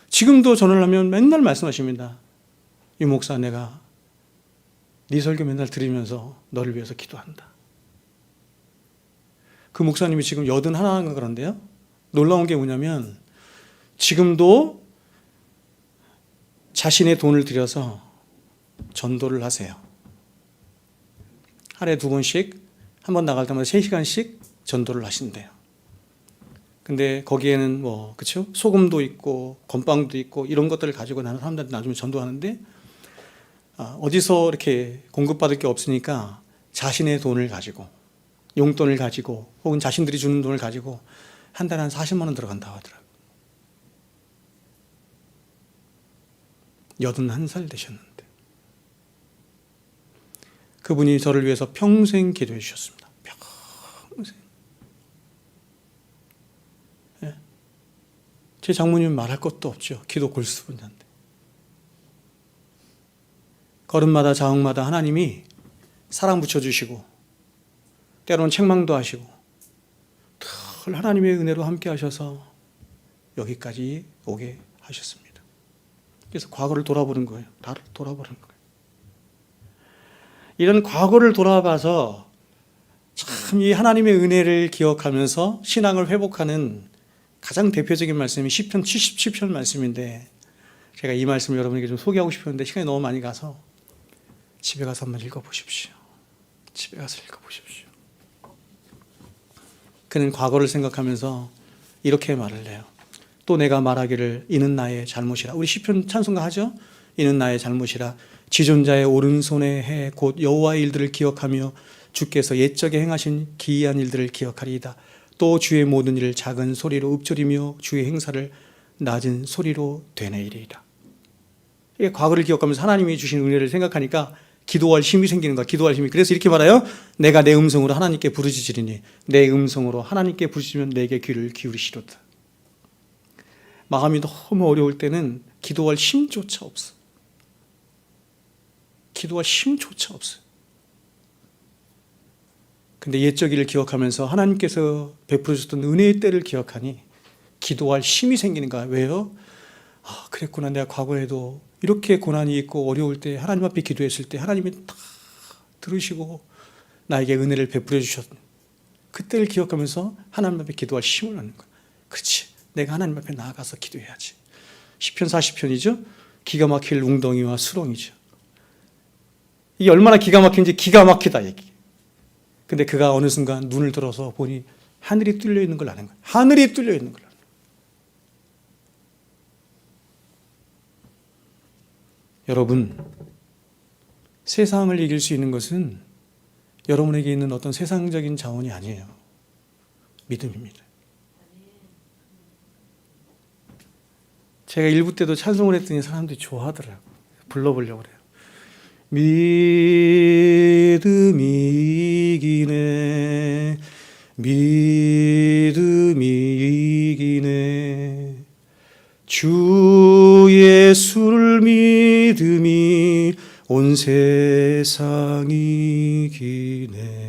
지금도 전화를 하면 맨날 말씀하십니다. 유 목사, 내가 네 설교 맨날 들으면서 너를 위해서 기도한다. 그 목사님이 지금 81인가 그런데요. 놀라운 게 뭐냐면 지금도 자신의 돈을 들여서 전도를 하세요. 하루에 2번씩, 한 번 나갈 때마다 3시간씩 전도를 하신대요. 근데 거기에는 그쵸? 소금도 있고 건빵도 있고 이런 것들을 가지고 나는 사람들한테 나중에 전도하는데, 어디서 이렇게 공급받을 게 없으니까 자신의 돈을 가지고, 용돈을 가지고, 혹은 자신들이 주는 돈을 가지고 한 달에 한 40만 원 들어간다고 하더라고요. 81살 되셨는데 그분이 저를 위해서 평생 기도해 주셨습니다. 평생. 예. 제 장모님은 말할 것도 없죠. 기도 골수분인데. 걸음마다 자웅마다 하나님이 사랑 붙여주시고 때로는 책망도 하시고 늘 하나님의 은혜로 함께 하셔서 여기까지 오게 하셨습니다. 그래서 과거를 돌아보는 거예요. 나를 돌아보는 거예요. 이런 과거를 돌아봐서 참 이 하나님의 은혜를 기억하면서 신앙을 회복하는 가장 대표적인 말씀이 시편 77편 말씀인데, 제가 이 말씀을 여러분에게 좀 소개하고 싶었는데 시간이 너무 많이 가서 집에 가서 한번 읽어보십시오. 집에 가서 읽어보십시오. 그는 과거를 생각하면서 이렇게 말을 해요. 또 내가 말하기를 이는 나의 잘못이라. 우리 시편 찬송가 하죠? 이는 나의 잘못이라. 지존자의 오른손의 해 곧 여호와의 일들을 기억하며 주께서 옛적에 행하신 기이한 일들을 기억하리이다. 또 주의 모든 일을 작은 소리로 읊조리며 주의 행사를 낮은 소리로 되뇌이리이다. 이게 과거를 기억하면서 하나님이 주신 은혜를 생각하니까 기도할 힘이 생기는 거야. 기도할 힘이. 그래서 이렇게 말해요. 내가 내 음성으로 하나님께 부르짖으리니 내 음성으로 하나님께 부르짖으면 내게 귀를 기울이시로다. 마음이 너무 어려울 때는 기도할 힘조차 없어. 기도할 힘조차 없어요. 근데 옛적 일을 기억하면서 하나님께서 베풀어 주셨던 은혜의 때를 기억하니 기도할 힘이 생기는 거야. 왜요? 그랬구나. 내가 과거에도 이렇게 고난이 있고 어려울 때 하나님 앞에 기도했을 때 하나님이 다 들으시고 나에게 은혜를 베풀어 주셨던 그때를 기억하면서 하나님 앞에 기도할 힘을 얻는 거야. 그렇지. 내가 하나님 앞에 나아가서 기도해야지. 시편 40편이죠. 기가 막힐 웅덩이와 수렁이죠. 이게 얼마나 기가 막힌지 기가 막히다 얘기. 근데 그가 어느 순간 눈을 들어서 보니 하늘이 뚫려 있는 걸 아는 거예요. 하늘이 뚫려 있는 걸 아는 거예요. 여러분, 세상을 이길 수 있는 것은 여러분에게 있는 어떤 세상적인 자원이 아니에요. 믿음입니다. 제가 일부 때도 찬송을 했더니 사람들이 좋아하더라고요. 불러보려고 그래요. 믿음이 이기네, 믿음이 이기네, 주 예수를 믿음이 온 세상 이기네.